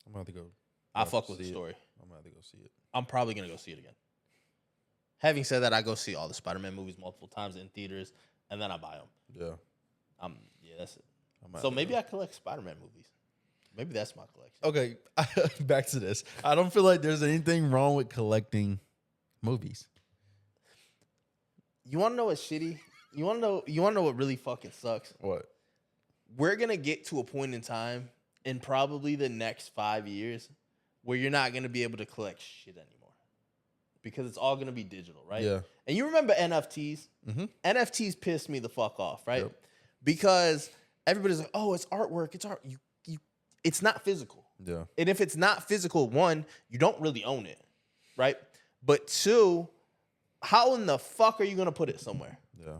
I'm gonna have to go. I fuck with the story. I'm gonna have to go see it. I'm probably gonna go see it again. Having said that, I go see all the Spider-Man movies multiple times in theaters, and then I buy them. Yeah. That's it. So maybe I collect Spider-Man movies. Maybe that's my collection. Okay, back to this. I don't feel like there's anything wrong with collecting movies. You want to know what's shitty? You want to know what really fucking sucks? What? We're gonna get to a point in time in probably the next 5 years where you're not gonna be able to collect shit anymore because it's all gonna be digital, right? Yeah. And you remember NFTs? NFTs pissed me the fuck off, right? Yep. Because everybody's like, "Oh, it's artwork. It's art." It's not physical. Yeah. And if it's not physical, one, you don't really own it, right? But two, how in the fuck are you gonna put it somewhere? Yeah.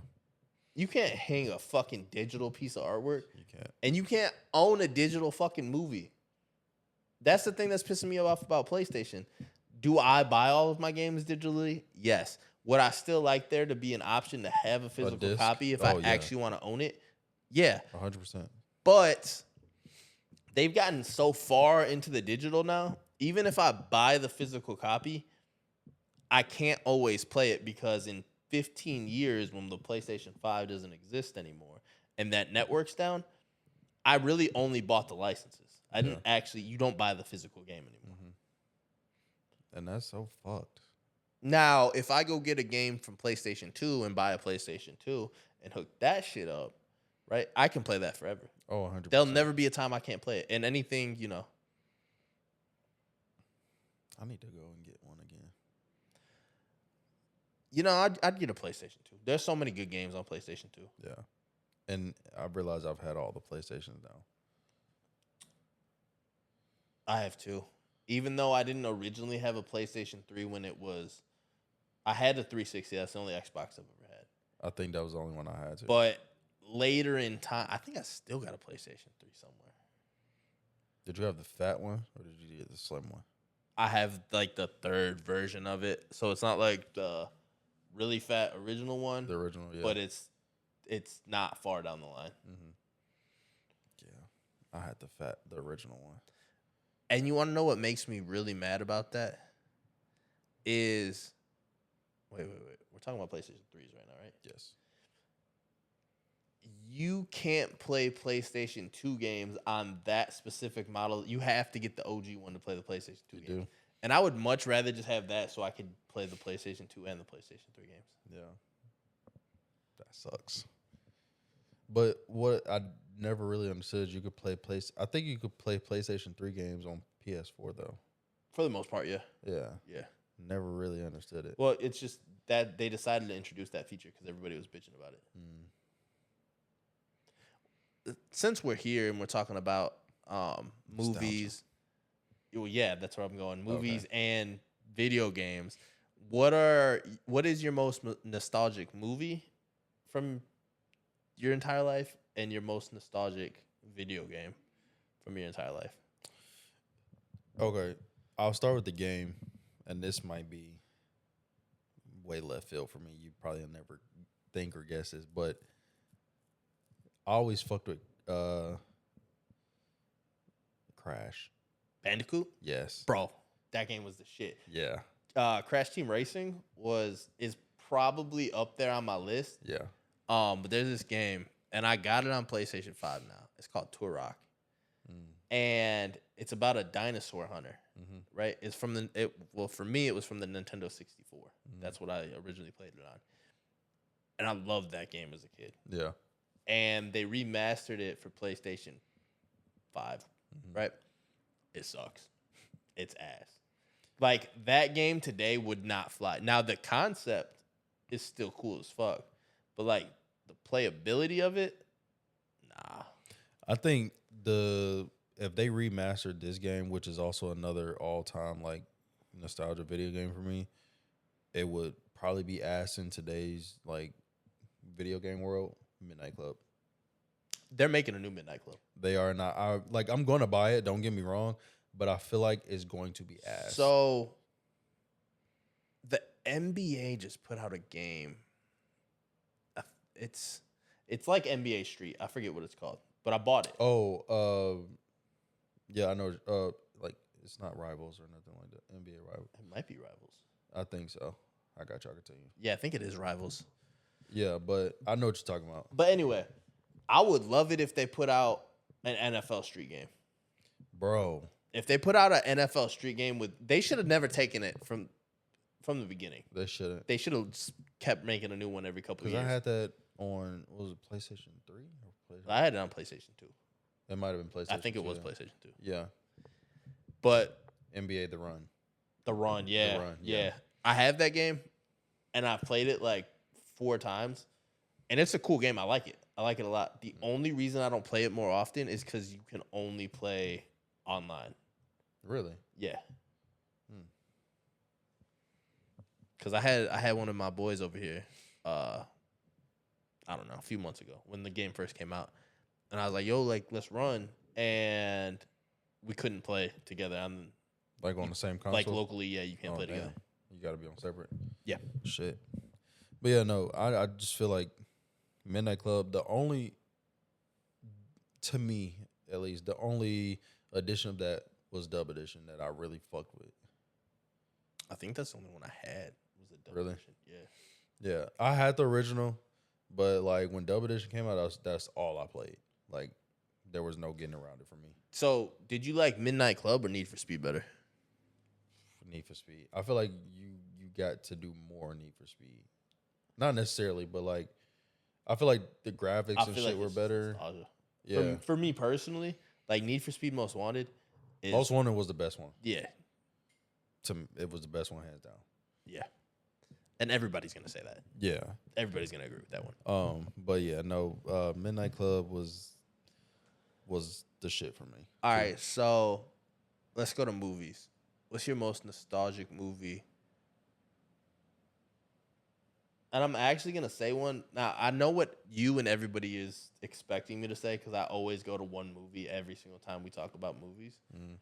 You can't hang a fucking digital piece of artwork. You can't. And you can't own a digital fucking movie. That's the thing that's pissing me off about PlayStation. Do I buy all of my games digitally? Yes. Would I still like there to be an option to have a physical copy if I actually want to own it? Yeah. 100%. But they've gotten so far into the digital now, even if I buy the physical copy, I can't always play it because in 15 years when the PlayStation 5 doesn't exist anymore and that network's down, I really only bought the licenses. I didn't you don't buy the physical game anymore. And that's so fucked. Now, if I go get a game from PlayStation 2 and buy a PlayStation 2 and hook that shit up, right, I can play that forever. Oh, 100%. There'll never be a time I can't play it. And anything, I need to go and get one again. I'd get a PlayStation 2. There's so many good games on PlayStation 2. Yeah. And I realize I've had all the PlayStations now. I have two. Even though I didn't originally have a PlayStation 3 when it was, I had a 360. That's the only Xbox I've ever had. I think that was the only one I had too. But later in time, I think I still got a PlayStation 3 somewhere. Did you have the fat one or did you get the slim one? I have like the third version of it, so it's not like the really fat original one, The original, yeah. but it's not far down the line. Mm-hmm. Yeah, I had the original one. And you want to know what makes me really mad about that? Is wait. We're talking about PlayStation 3s right now, right? Yes. You can't play PlayStation 2 games on that specific model. You have to get the OG one to play the PlayStation 2 games. Do. And I would much rather just have that so I could play the PlayStation 2 and the PlayStation 3 games. Yeah. That sucks. But what I never really understood is you could play I think you could play PlayStation 3 games on PS4 though. For the most part, yeah. Yeah. Yeah. Never really understood it. Well, it's just that they decided to introduce that feature because everybody was bitching about it. Since we're here and we're talking about movies, well, yeah, that's where I'm going. Movies and video games. What is your most nostalgic movie from your entire life, and your most nostalgic video game from your entire life? Okay, I'll start with the game, and this might be way left field for me. You probably never think or guess this, but I always fucked with Crash. Bandicoot? Yes. Bro, that game was the shit. Yeah. Crash Team Racing is probably up there on my list. Yeah. But there's this game, and I got it on PlayStation 5 now. It's called Turok. And it's about a dinosaur hunter, right? It's from for me, it was from the Nintendo 64. That's what I originally played it on. And I loved that game as a kid. Yeah. And they remastered it for PlayStation 5, right? It sucks. It's ass. Like, that game today would not fly. Now, the concept is still cool as fuck. But, like, the playability of it, nah. I think if they remastered this game, which is also another all-time, like, nostalgia video game for me, it would probably be ass in today's, like, video game world. Midnight Club. They're making a new Midnight Club. They are not. I'm going to buy it. Don't get me wrong, but I feel like it's going to be ass. So the NBA just put out a game. It's like NBA Street. I forget what it's called, but I bought it. Yeah, I know. Like it's not Rivals or nothing like that. NBA Rivals. It might be Rivals. I think so. I got you. I can tell you. Yeah, I think it is Rivals. Yeah, but I know what you're talking about. But anyway, I would love it if they put out an NFL Street game. Bro. If they put out an NFL Street game they should have never taken it from the beginning. They shouldn't. They should have kept making a new one every couple of years. Because I had that on, what was it, PlayStation 3? Or PlayStation? I had it on PlayStation 2. It might have been PlayStation 2. I think it was PlayStation 2. Yeah. But NBA The Run. The Run, yeah. The Run, yeah. I have that game, and I've played it like 4 times, and it's a cool game. I like it. I like it a lot. The only reason I don't play it more often is because you can only play online. Really? Yeah. Because I had one of my boys over here, I don't know, a few months ago when the game first came out. And I was like, yo, like, let's run. And we couldn't play together. Like on the same console? Like locally, yeah, you can't play together. You got to be on separate? Yeah. Shit. But yeah, no, I just feel like Midnight Club, to me at least, the only edition of that was Dub Edition that I really fucked with. I think that's the only one I had was the Dub Really? Edition. Yeah. Yeah, I had the original, but like when Dub Edition came out, that's all I played. Like there was no getting around it for me. So did you like Midnight Club or Need for Speed better? Need for Speed. I feel like you got to do more Need for Speed. Not necessarily, but like I feel like the graphics and shit were better. Nostalgia. Yeah. For me personally, like Need for Speed Most Wanted. Most Wanted was the best one. Yeah. It was the best one, hands down. Yeah. And everybody's gonna say that. Yeah. Everybody's gonna agree with that one. But yeah, no. Midnight Club was the shit for me. All right, so let's go to movies. What's your most nostalgic movie? And I'm actually gonna say one. Now I know what you and everybody is expecting me to say because I always go to one movie every single time we talk about movies. Mm.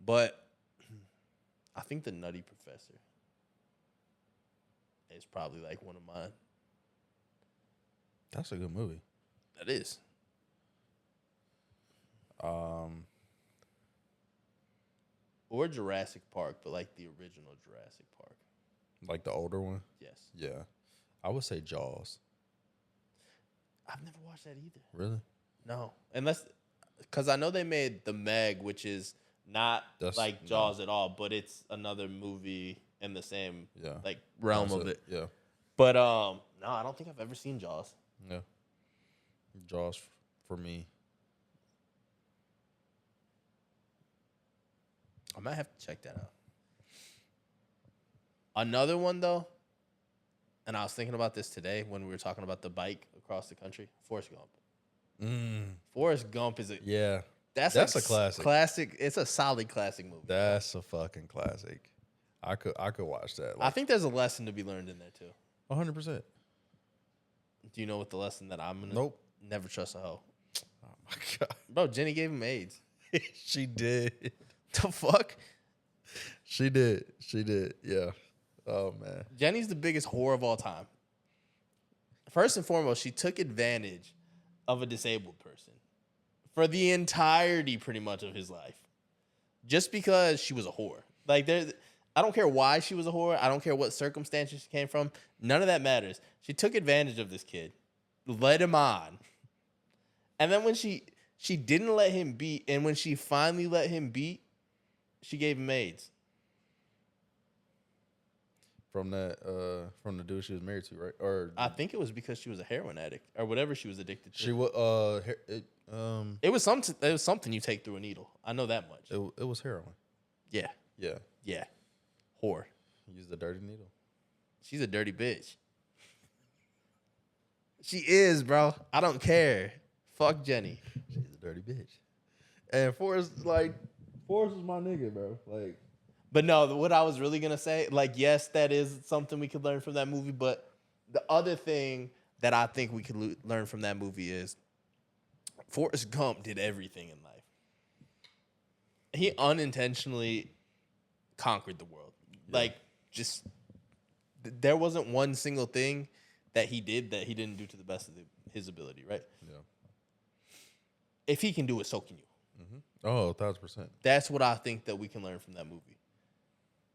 But I think The Nutty Professor is probably like one of mine. That's a good movie. That is. Or Jurassic Park, but like the original Jurassic Park. Like the older one? Yes. Yeah. I would say Jaws. I've never watched that either. Really? No. Unless, because I know they made The Meg, which is not like Jaws at all, but it's another movie in the same like realm of it. Yeah. But no, I don't think I've ever seen Jaws. Yeah. Jaws for me. I might have to check that out. Another one though, and I was thinking about this today when we were talking about the bike across the country. Forrest Gump. Forrest Gump is that's a classic. Classic. It's a solid classic movie. That's a fucking classic. I could watch that. I think there's a lesson to be learned in there too. 100%. Do you know what the lesson that I'm gonna? Nope. Never trust a hoe. Oh my god, bro! Jenny gave him AIDS. She did. The fuck? She did. Yeah. Oh man. Jenny's the biggest whore of all time. First and foremost, she took advantage of a disabled person for the entirety, pretty much, of his life, just because she was a whore. Like I don't care why she was a whore. I don't care what circumstances she came from. None of that matters. She took advantage of this kid, led him on, and then when she didn't let him beat, and when she finally let him beat, she gave him AIDS. From the dude she was married to, right? Or I think it was because she was a heroin addict or whatever she was addicted to. She was it was something you take through a needle. I know that much. It was heroin. Yeah. Whore. Use the dirty needle. She's a dirty bitch. She is, bro. I don't care. Fuck Jenny. She's a dirty bitch. And Forrest was my nigga, bro. Like. But no, what I was really going to say, like, yes, that is something we could learn from that movie. But the other thing that I think we could learn from that movie is Forrest Gump did everything in life. He unintentionally conquered the world. Yeah. Like, just, there wasn't one single thing that he did that he didn't do to the best of his ability, right? Yeah. If he can do it, so can you. Mm-hmm. Oh, 1,000%. That's what I think that we can learn from that movie.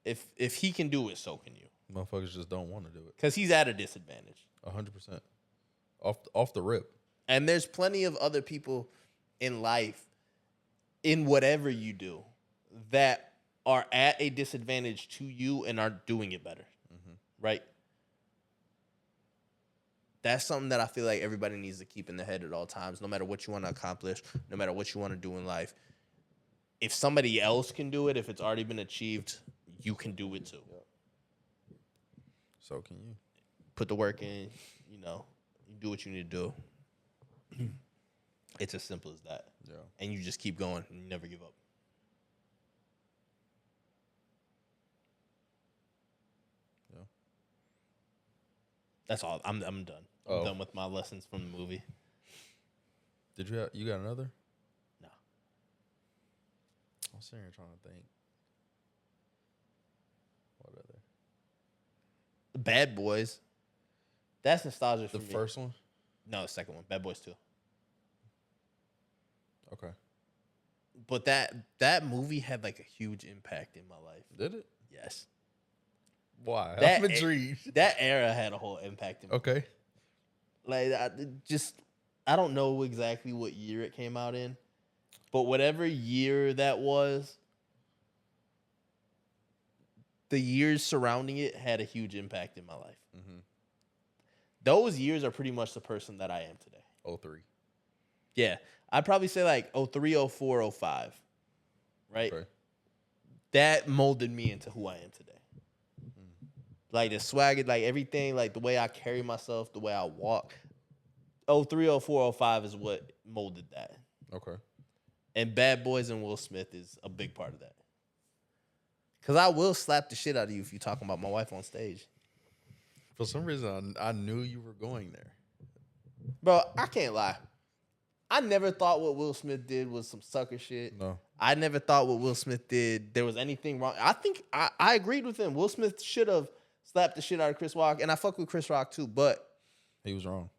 If he can do it, so can you. Motherfuckers just don't want to do it. Because he's at a disadvantage. 100%. Off the rip. And there's plenty of other people in life, in whatever you do, that are at a disadvantage to you and are doing it better. Mm-hmm. Right? That's something that I feel like everybody needs to keep in their head at all times, no matter what you want to accomplish, no matter what you want to do in life. If somebody else can do it, if it's already been achieved, you can do it too. Yep. So can you. Put the work in, you do what you need to do. It's as simple as that. Yeah. And you just keep going and you never give up. Yeah. That's all. I'm done. I'm done with my lessons from the movie. Did you got another? No. I'm sitting here trying to think. What other? Bad Boys. That's nostalgia for me. The first one? No, the second one. Bad Boys 2. Okay. But that movie had like a huge impact in my life. Did it? Yes. Why? I'm intrigued. That era had a whole impact in my life. Like, I don't know exactly what year it came out in, but whatever year that was, the years surrounding it had a huge impact in my life. Mm-hmm. Those years are pretty much the person that I am today. 03. Yeah. I'd probably say like 03, 04, 05. Right? Okay. That molded me into who I am today. Mm. Like the swagger, like everything, like the way I carry myself, the way I walk. 03, 04, 05 is what molded that. Okay. And Bad Boys and Will Smith is a big part of that. Because I will slap the shit out of you if you talking about my wife on stage. For some reason, I knew you were going there. Bro, I can't lie. I never thought what Will Smith did was some sucker shit. No. I never thought what Will Smith did, there was anything wrong. I think I agreed with him. Will Smith should have slapped the shit out of Chris Rock, and I fuck with Chris Rock too, but He was wrong.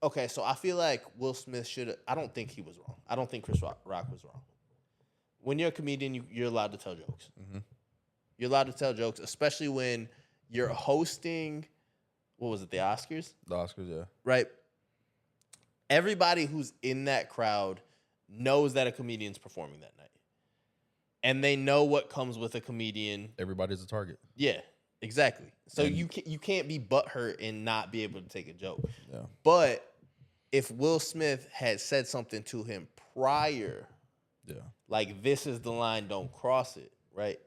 okay, so I feel like Will Smith should have. I don't think he was wrong. I don't think Chris Rock was wrong. When you're a comedian, you're allowed to tell jokes. Mm-hmm. You're allowed to tell jokes, especially when you're hosting, what was it, the Oscars? The Oscars, yeah. Right? Everybody who's in that crowd knows that a comedian's performing that night. And they know what comes with a comedian. Everybody's a target. Yeah, exactly. So And you can't be butthurt and not be able to take a joke. Yeah. But if Will Smith had said something to him prior, Yeah. like, this is the line, don't cross it, right?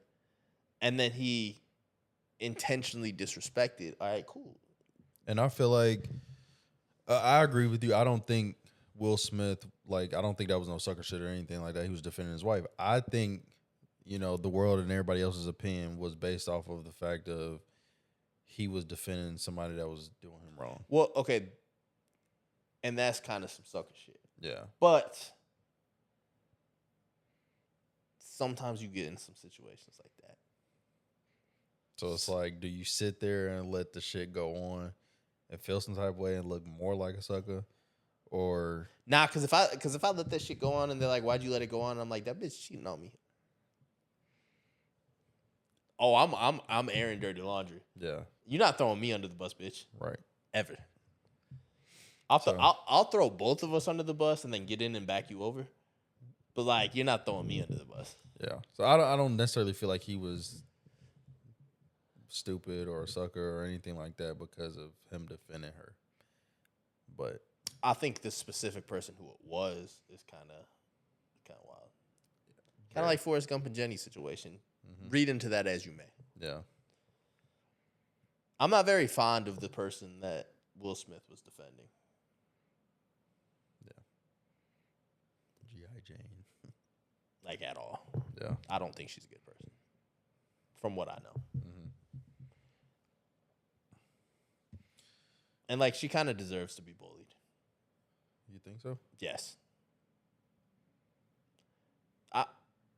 And then he intentionally disrespected, all right, cool. And I feel like I agree with you. I don't think Will Smith, like, I don't think that was no sucker shit or anything like that. He was defending his wife. I think, you know, the world and everybody else's opinion was based off of the fact of he was defending somebody that was doing him wrong. Well, okay. And that's kind of some sucker shit. Yeah. But sometimes you get in some situations like that. So it's like, do you sit there and let the shit go on and feel some type of way and look more like a sucker? Or nah, because if I let that shit go on and they're like, why'd you let it go on? I'm like, that bitch cheating on me. Oh, I'm airing dirty laundry. yeah, You're not throwing me under the bus, bitch. right. Ever. I'll throw both of us under the bus and then get in and back you over. But like, you're not throwing me under the bus. Yeah. So I don't necessarily feel like he was stupid or a sucker or anything like that because of him defending her. But I think the specific person who it was is kind of wild. Kind of like Forrest Gump and Jenny's situation. Mm-hmm. Read into that as you may. Yeah. I'm not very fond of the person that Will Smith was defending. Yeah. G.I. Jane. Like, at all. Yeah. I don't think she's a good person. From what I know. Mm-hmm. And, like, she kind of deserves to be bullied. You think so? Yes.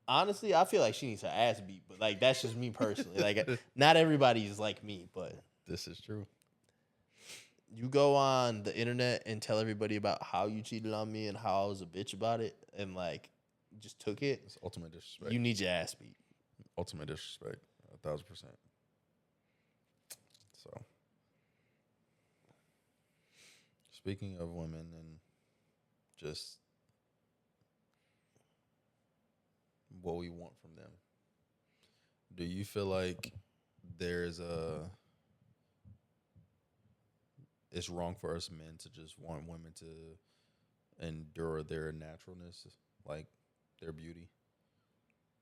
Honestly, I feel like she needs her ass beat, but like, that's just me personally. Like, not everybody is like me, but This is true. you go on the internet and tell everybody about how you cheated on me and how I was a bitch about it, and like, just took it. It's ultimate disrespect. You need your ass beat. Ultimate disrespect. 1,000%. So, speaking of women and just what we want from them, do you feel like it's wrong for us men to just want women to endure their naturalness, like their beauty?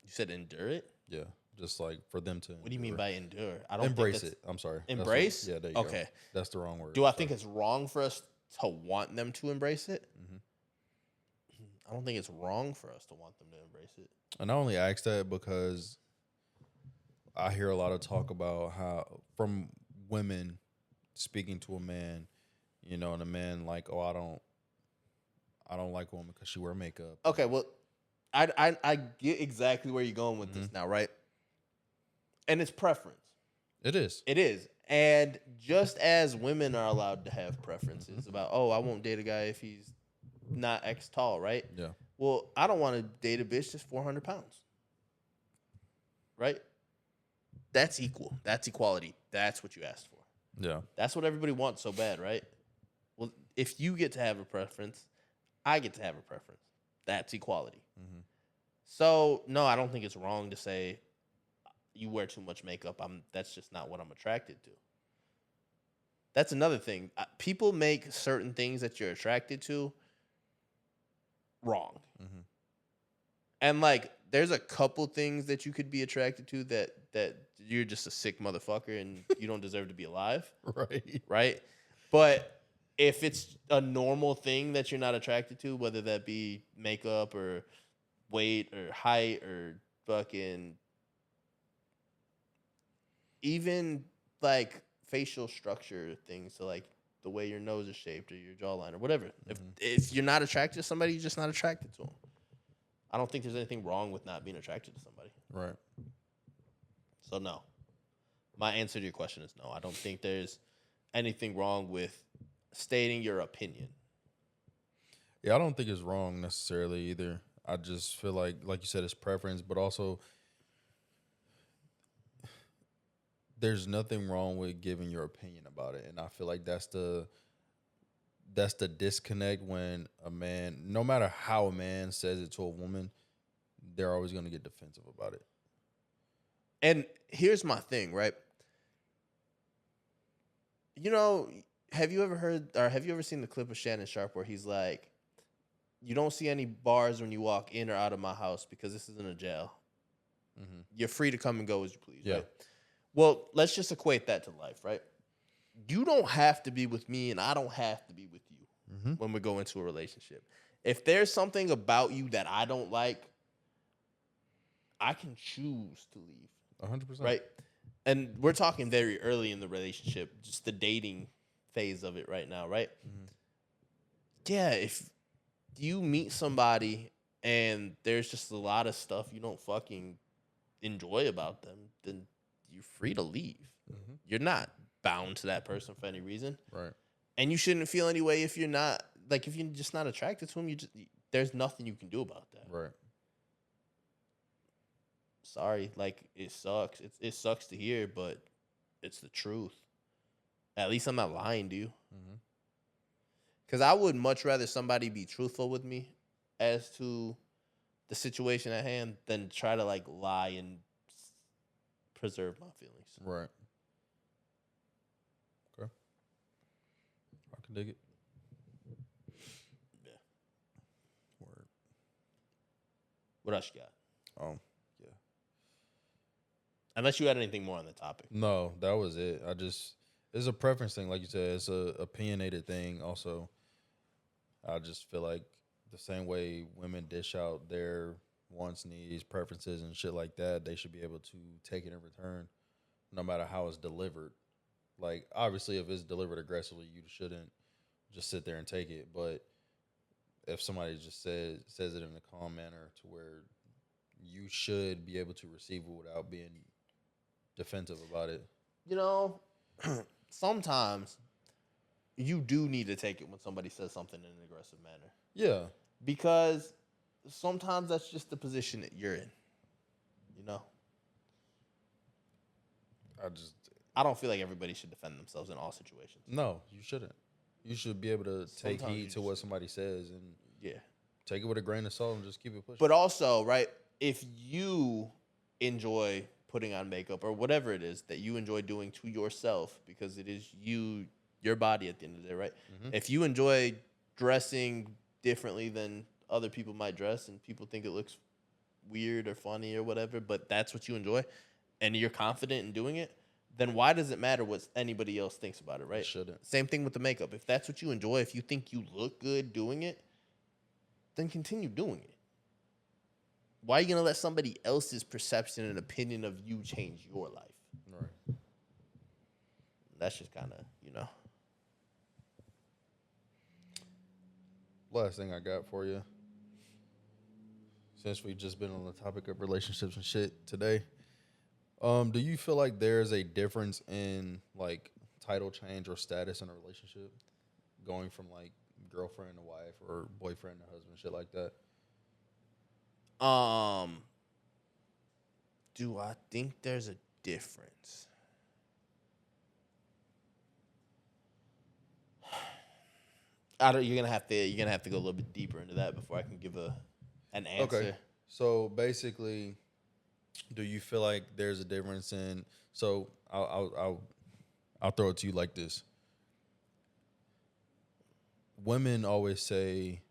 You said endure it? Yeah, just like for them to. What do you mean by endure? I don't Embrace think it. I'm sorry. Embrace? Yeah, there you go. Okay. That's the wrong word. Do I think it's wrong for us to want them to embrace it? Mm-hmm. I don't think it's wrong for us to want them to embrace it. And I only ask that because I hear a lot of talk about how from women speaking to a man, you know, and a man like, oh, I don't like a woman because she wear makeup. Okay, well, I get exactly where you're going with this now, right? And it's preference. It is. It is. And just as women are allowed to have preferences about, oh, I won't date a guy if he's not X tall, right? Yeah. Well, I don't want to date a bitch that's 400 pounds. Right? That's equal. That's equality. That's what you asked for. Yeah. That's what everybody wants so bad, right? Well, if you get to have a preference, I get to have a preference. That's equality. Mm-hmm. So, no, I don't think it's wrong to say you wear too much makeup. That's just not what I'm attracted to. That's another thing. People make certain things that you're attracted to wrong. Mm-hmm. And like, there's a couple things that you could be attracted to that you're just a sick motherfucker and you don't deserve to be alive. Right. Right? But if it's a normal thing that you're not attracted to, whether that be makeup or weight or height or fucking even like facial structure things, so like the way your nose is shaped or your jawline or whatever. If you're not attracted to somebody, you're just not attracted to them. I don't think there's anything wrong with not being attracted to somebody. Right. So no. My answer to your question is no. I don't think there's anything wrong with stating your opinion. Yeah, I don't think it's wrong necessarily either. I just feel like you said, it's preference, but also there's nothing wrong with giving your opinion about it. And I feel like that's the disconnect when a man, no matter how a man says it to a woman, they're always going to get defensive about it. And here's my thing, right? You know, have you ever seen the clip of Shannon Sharp where he's like, you don't see any bars when you walk in or out of my house because this isn't a jail. Mm-hmm. You're free to come and go as you please, right? Well, let's just equate that to life, right? You don't have to be with me and I don't have to be with you when we go into a relationship. If there's something about you that I don't like, I can choose to leave. 100%. Right? And we're talking very early in the relationship, just the dating phase of it right now, right? Mm-hmm. Yeah, if you meet somebody and there's just a lot of stuff you don't fucking enjoy about them, then you're free to leave. Mm-hmm. You're not bound to that person for any reason. Right. And you shouldn't feel any way if you're not, like, if you're just not attracted to him, there's nothing you can do about that. Right. Sorry, like, it sucks. It sucks to hear, but it's the truth. At least I'm not lying to you. Because I would much rather somebody be truthful with me as to the situation at hand than try to, like, lie and preserve my feelings. Right. Okay. I can dig it. Yeah. Word. What else you got? Yeah. Unless you had anything more on the topic. No, that was it. It's a preference thing, like you said. It's a opinionated thing also. I just feel like the same way women dish out their wants, needs, preferences, and shit like that, they should be able to take it in return, no matter how it's delivered. Like, obviously, if it's delivered aggressively, you shouldn't just sit there and take it. But if somebody just says it in a calm manner to where you should be able to receive it without being defensive about it. You know, sometimes you do need to take it when somebody says something in an aggressive manner. Yeah. Because sometimes that's just the position that you're in. You know? I don't feel like everybody should defend themselves in all situations. No, you shouldn't. You should be able to take heed to what somebody says and take it with a grain of salt and just keep it pushing. But also, right, if you enjoy putting on makeup or whatever it is that you enjoy doing to yourself, because it is your body at the end of the day, right? Mm-hmm. If you enjoy dressing differently than other people might dress and people think it looks weird or funny or whatever, but that's what you enjoy and you're confident in doing it, then why does it matter what anybody else thinks about it, right? It shouldn't. Same thing with the makeup. If that's what you enjoy, if you think you look good doing it, then continue doing it. Why are you going to let somebody else's perception and opinion of you change your life? Right. That's just kind of, you know. Last thing I got for you, since we've just been on the topic of relationships and shit today, do you feel like there's a difference in, like, title change or status in a relationship, going from, like, girlfriend to wife or boyfriend to husband, shit like that? Do I think there's a difference? You're gonna have to go a little bit deeper into that before I can give an answer. Okay. So basically, do you feel like there's a difference in? So I'll throw it to you like this. Women always say,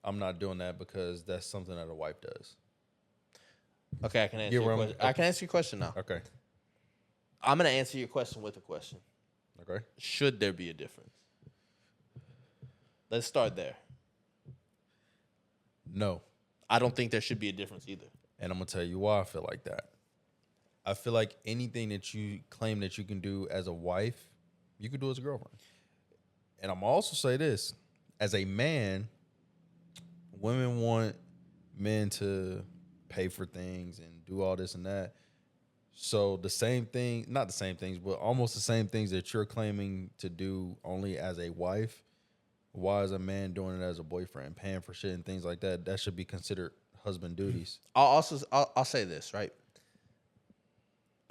"I'm not doing that because that's something that a wife does." Okay, I can answer your question. I can answer your question now. Okay. I'm gonna answer your question with a question. Okay. Should there be a difference? Let's start there. No. I don't think there should be a difference either. And I'm going to tell you why I feel like that. I feel like anything that you claim that you can do as a wife, you could do as a girlfriend. And I'm also say this, as a man, women want men to pay for things and do all this and that. So the same thing, not the same things, but almost the same things that you're claiming to do only as a wife, why is a man doing it as a boyfriend, paying for shit and things like that? That should be considered husband duties. I'll say this, right?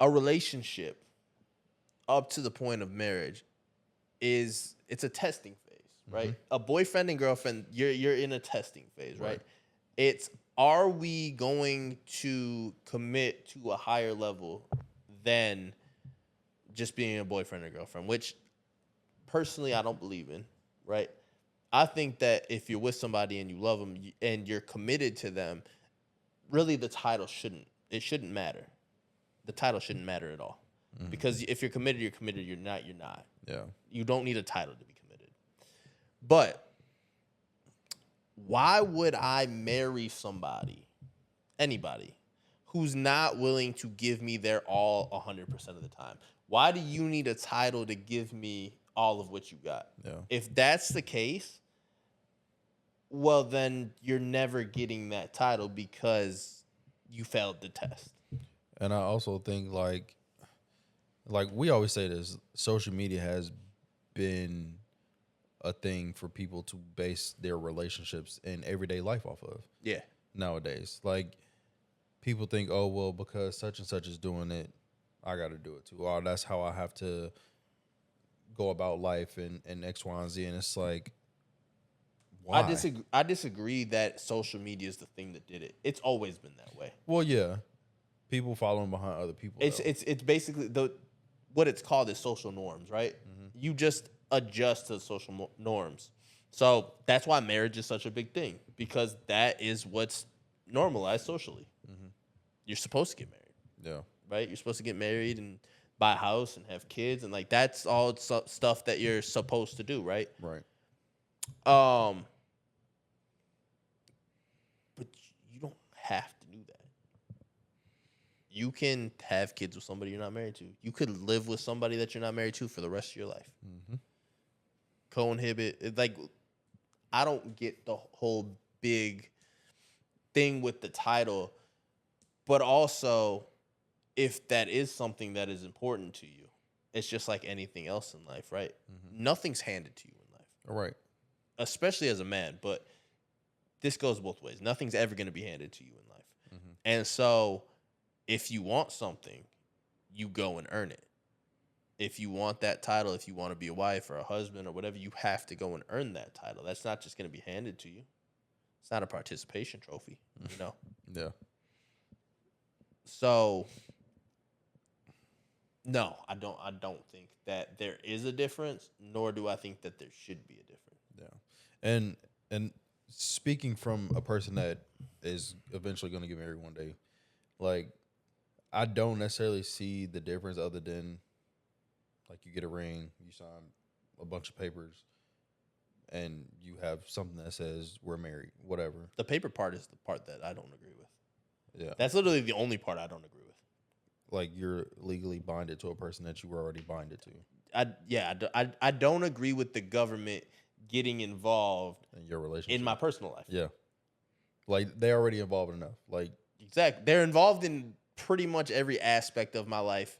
A relationship up to the point of marriage it's a testing phase, right? A boyfriend and girlfriend, you're in a testing phase, right? It's, are we going to commit to a higher level than just being a boyfriend or girlfriend, which personally I don't believe in, right? I think that if you're with somebody and you love them and you're committed to them, really the title shouldn't matter. The title shouldn't matter at all. Because if you're committed, you're committed. You're not, you're not. Yeah. You don't need a title to be committed. But why would I marry somebody, anybody, who's not willing to give me their all 100% of the time? Why do you need a title to give me all of what you got? Yeah. If that's the case, well, then you're never getting that title because you failed the test. And I also think like we always say this, social media has been a thing for people to base their relationships and everyday life off of. Yeah. Nowadays, like people think, oh well, because such and such is doing it, I got to do it too. Or that's how I have to go about life and X, Y, and Z. And it's like, why? I disagree that social media is the thing that did it. It's always been that way. Well, yeah, people following behind other people. It's basically what it's called is social norms, right? You just adjust to social norms. So that's why marriage is such a big thing, because that is what's normalized socially. You're supposed to get married. Yeah. Right? You're supposed to get married and buy a house and have kids, and like that's all stuff that you're supposed to do, right? Right. But you don't have to do that. You can have kids with somebody you're not married to. You could live with somebody that you're not married to for the rest of your life. Coinhibit. Like, I don't get the whole big thing with the title, but also if that is something that is important to you, it's just like anything else in life, right? Nothing's handed to you in life. All right. Especially as a man, but this goes both ways. Nothing's ever going to be handed to you in life. And so if you want something, you go and earn it. If you want that title, if you want to be a wife or a husband or whatever, you have to go and earn that title. That's not just going to be handed to you. It's not a participation trophy, you know? Yeah. So no, I don't think that there is a difference, nor do I think that there should be a difference. Yeah. And speaking from a person that is eventually going to get married one day, like I don't necessarily see the difference other than like you get a ring, you sign a bunch of papers, and you have something that says we're married, whatever. The paper part is the part that I don't agree with. Yeah. That's literally the only part I don't agree with. Like you're legally binded to a person that you were already binded to. I don't agree with the government getting involved In your relationship. in my personal life. Yeah. Like they already involved enough. Like exactly. They're involved in pretty much every aspect of my life.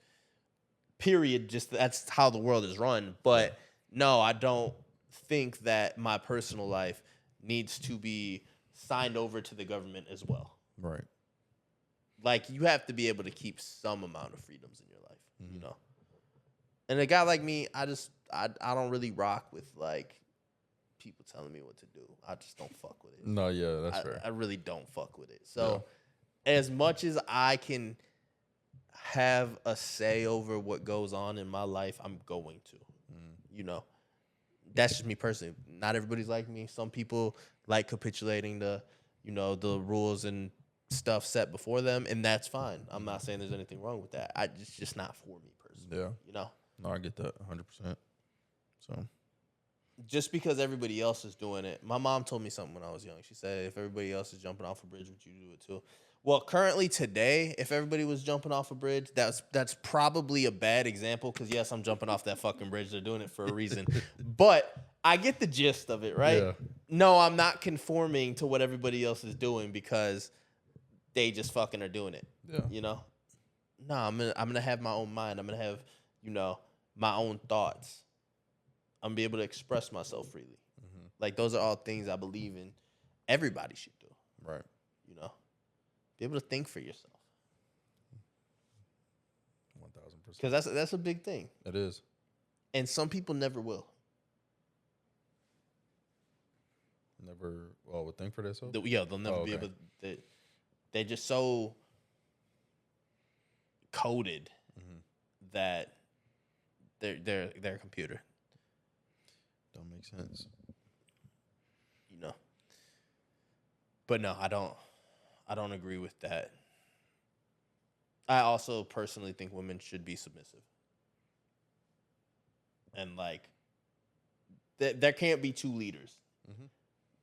Period. Just that's how the world is run. But no, I don't think that my personal life needs to be signed over to the government as well. Right. Like you have to be able to keep some amount of freedoms in your life, you know. And a guy like me, I don't really rock with like people telling me what to do. I just don't fuck with it. No, yeah, that's fair. I really don't fuck with it. So as much as I can have a say over what goes on in my life, I'm going to. You know. That's just me personally. Not everybody's like me. Some people like capitulating to, you know, the rules and stuff set before them, and that's fine. I'm not saying there's anything wrong with that. It's just not for me personally. Yeah. You know? No, I get that 100%. So just because everybody else is doing it. My mom told me something when I was young. She said, if everybody else is jumping off a bridge, would you do it too? Well, currently today, if everybody was jumping off a bridge, that's probably a bad example because yes, I'm jumping off that fucking bridge. They're doing it for a reason, but I get the gist of it, right? Yeah. No, I'm not conforming to what everybody else is doing because they just fucking are doing it. Yeah. You know? No, I'm gonna have my own mind. I'm gonna have, my own thoughts. I'm gonna be able to express myself freely. Mm-hmm. Like those are all things I believe in. Everybody should do. Right. Be able to think for yourself. 1000%. Because that's a big thing. It is. And some people never will. Never. Well, would think for themselves. They'll never be able. They're just so coded that they're a computer. Don't make sense. But no, I don't agree with that. I also personally think women should be submissive. And like there can't be two leaders. Mm-hmm.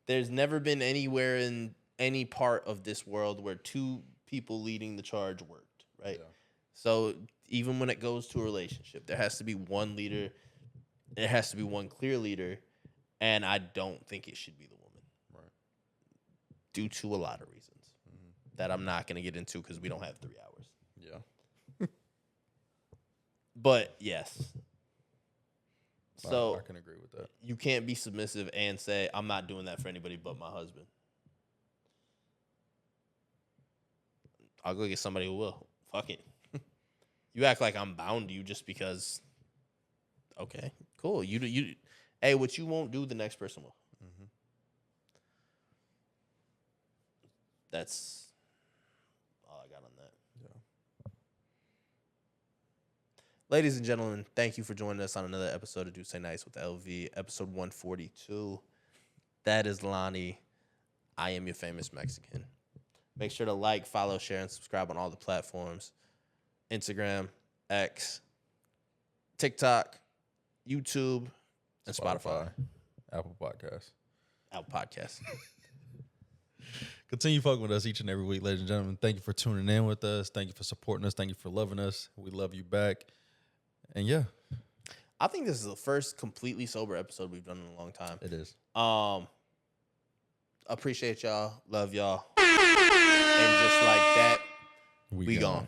There's never been anywhere in any part of this world where two people leading the charge worked, right? Yeah. So even when it goes to a relationship, there has to be one leader. There has to be one clear leader, and I don't think it should be the woman. Right. Due to a lot of reasons that I'm not going to get into because we don't have 3 hours. Yeah. But yes. So I can agree with that. you can't be submissive and say, I'm not doing that for anybody but my husband. I'll go get somebody who will. Fuck it. You act like I'm bound to you just because. Okay, cool. You. Hey, what you won't do, the next person will. Mm-hmm. That's all I got on that. Yeah. Ladies and gentlemen, thank you for joining us on another episode of Do Say Nice with LV, episode 142. That is Lonnie. I am your famous Mexican. Make sure to like, follow, share, and subscribe on all the platforms. Instagram, X, TikTok, YouTube, and Spotify. Apple Podcasts. Apple Podcasts. Continue fucking with us each and every week, ladies and gentlemen. Thank you for tuning in with us. Thank you for supporting us. Thank you for loving us. We love you back. And yeah. I think this is the first completely sober episode we've done in a long time. It is. Appreciate y'all. Love y'all. And just like that, we gone.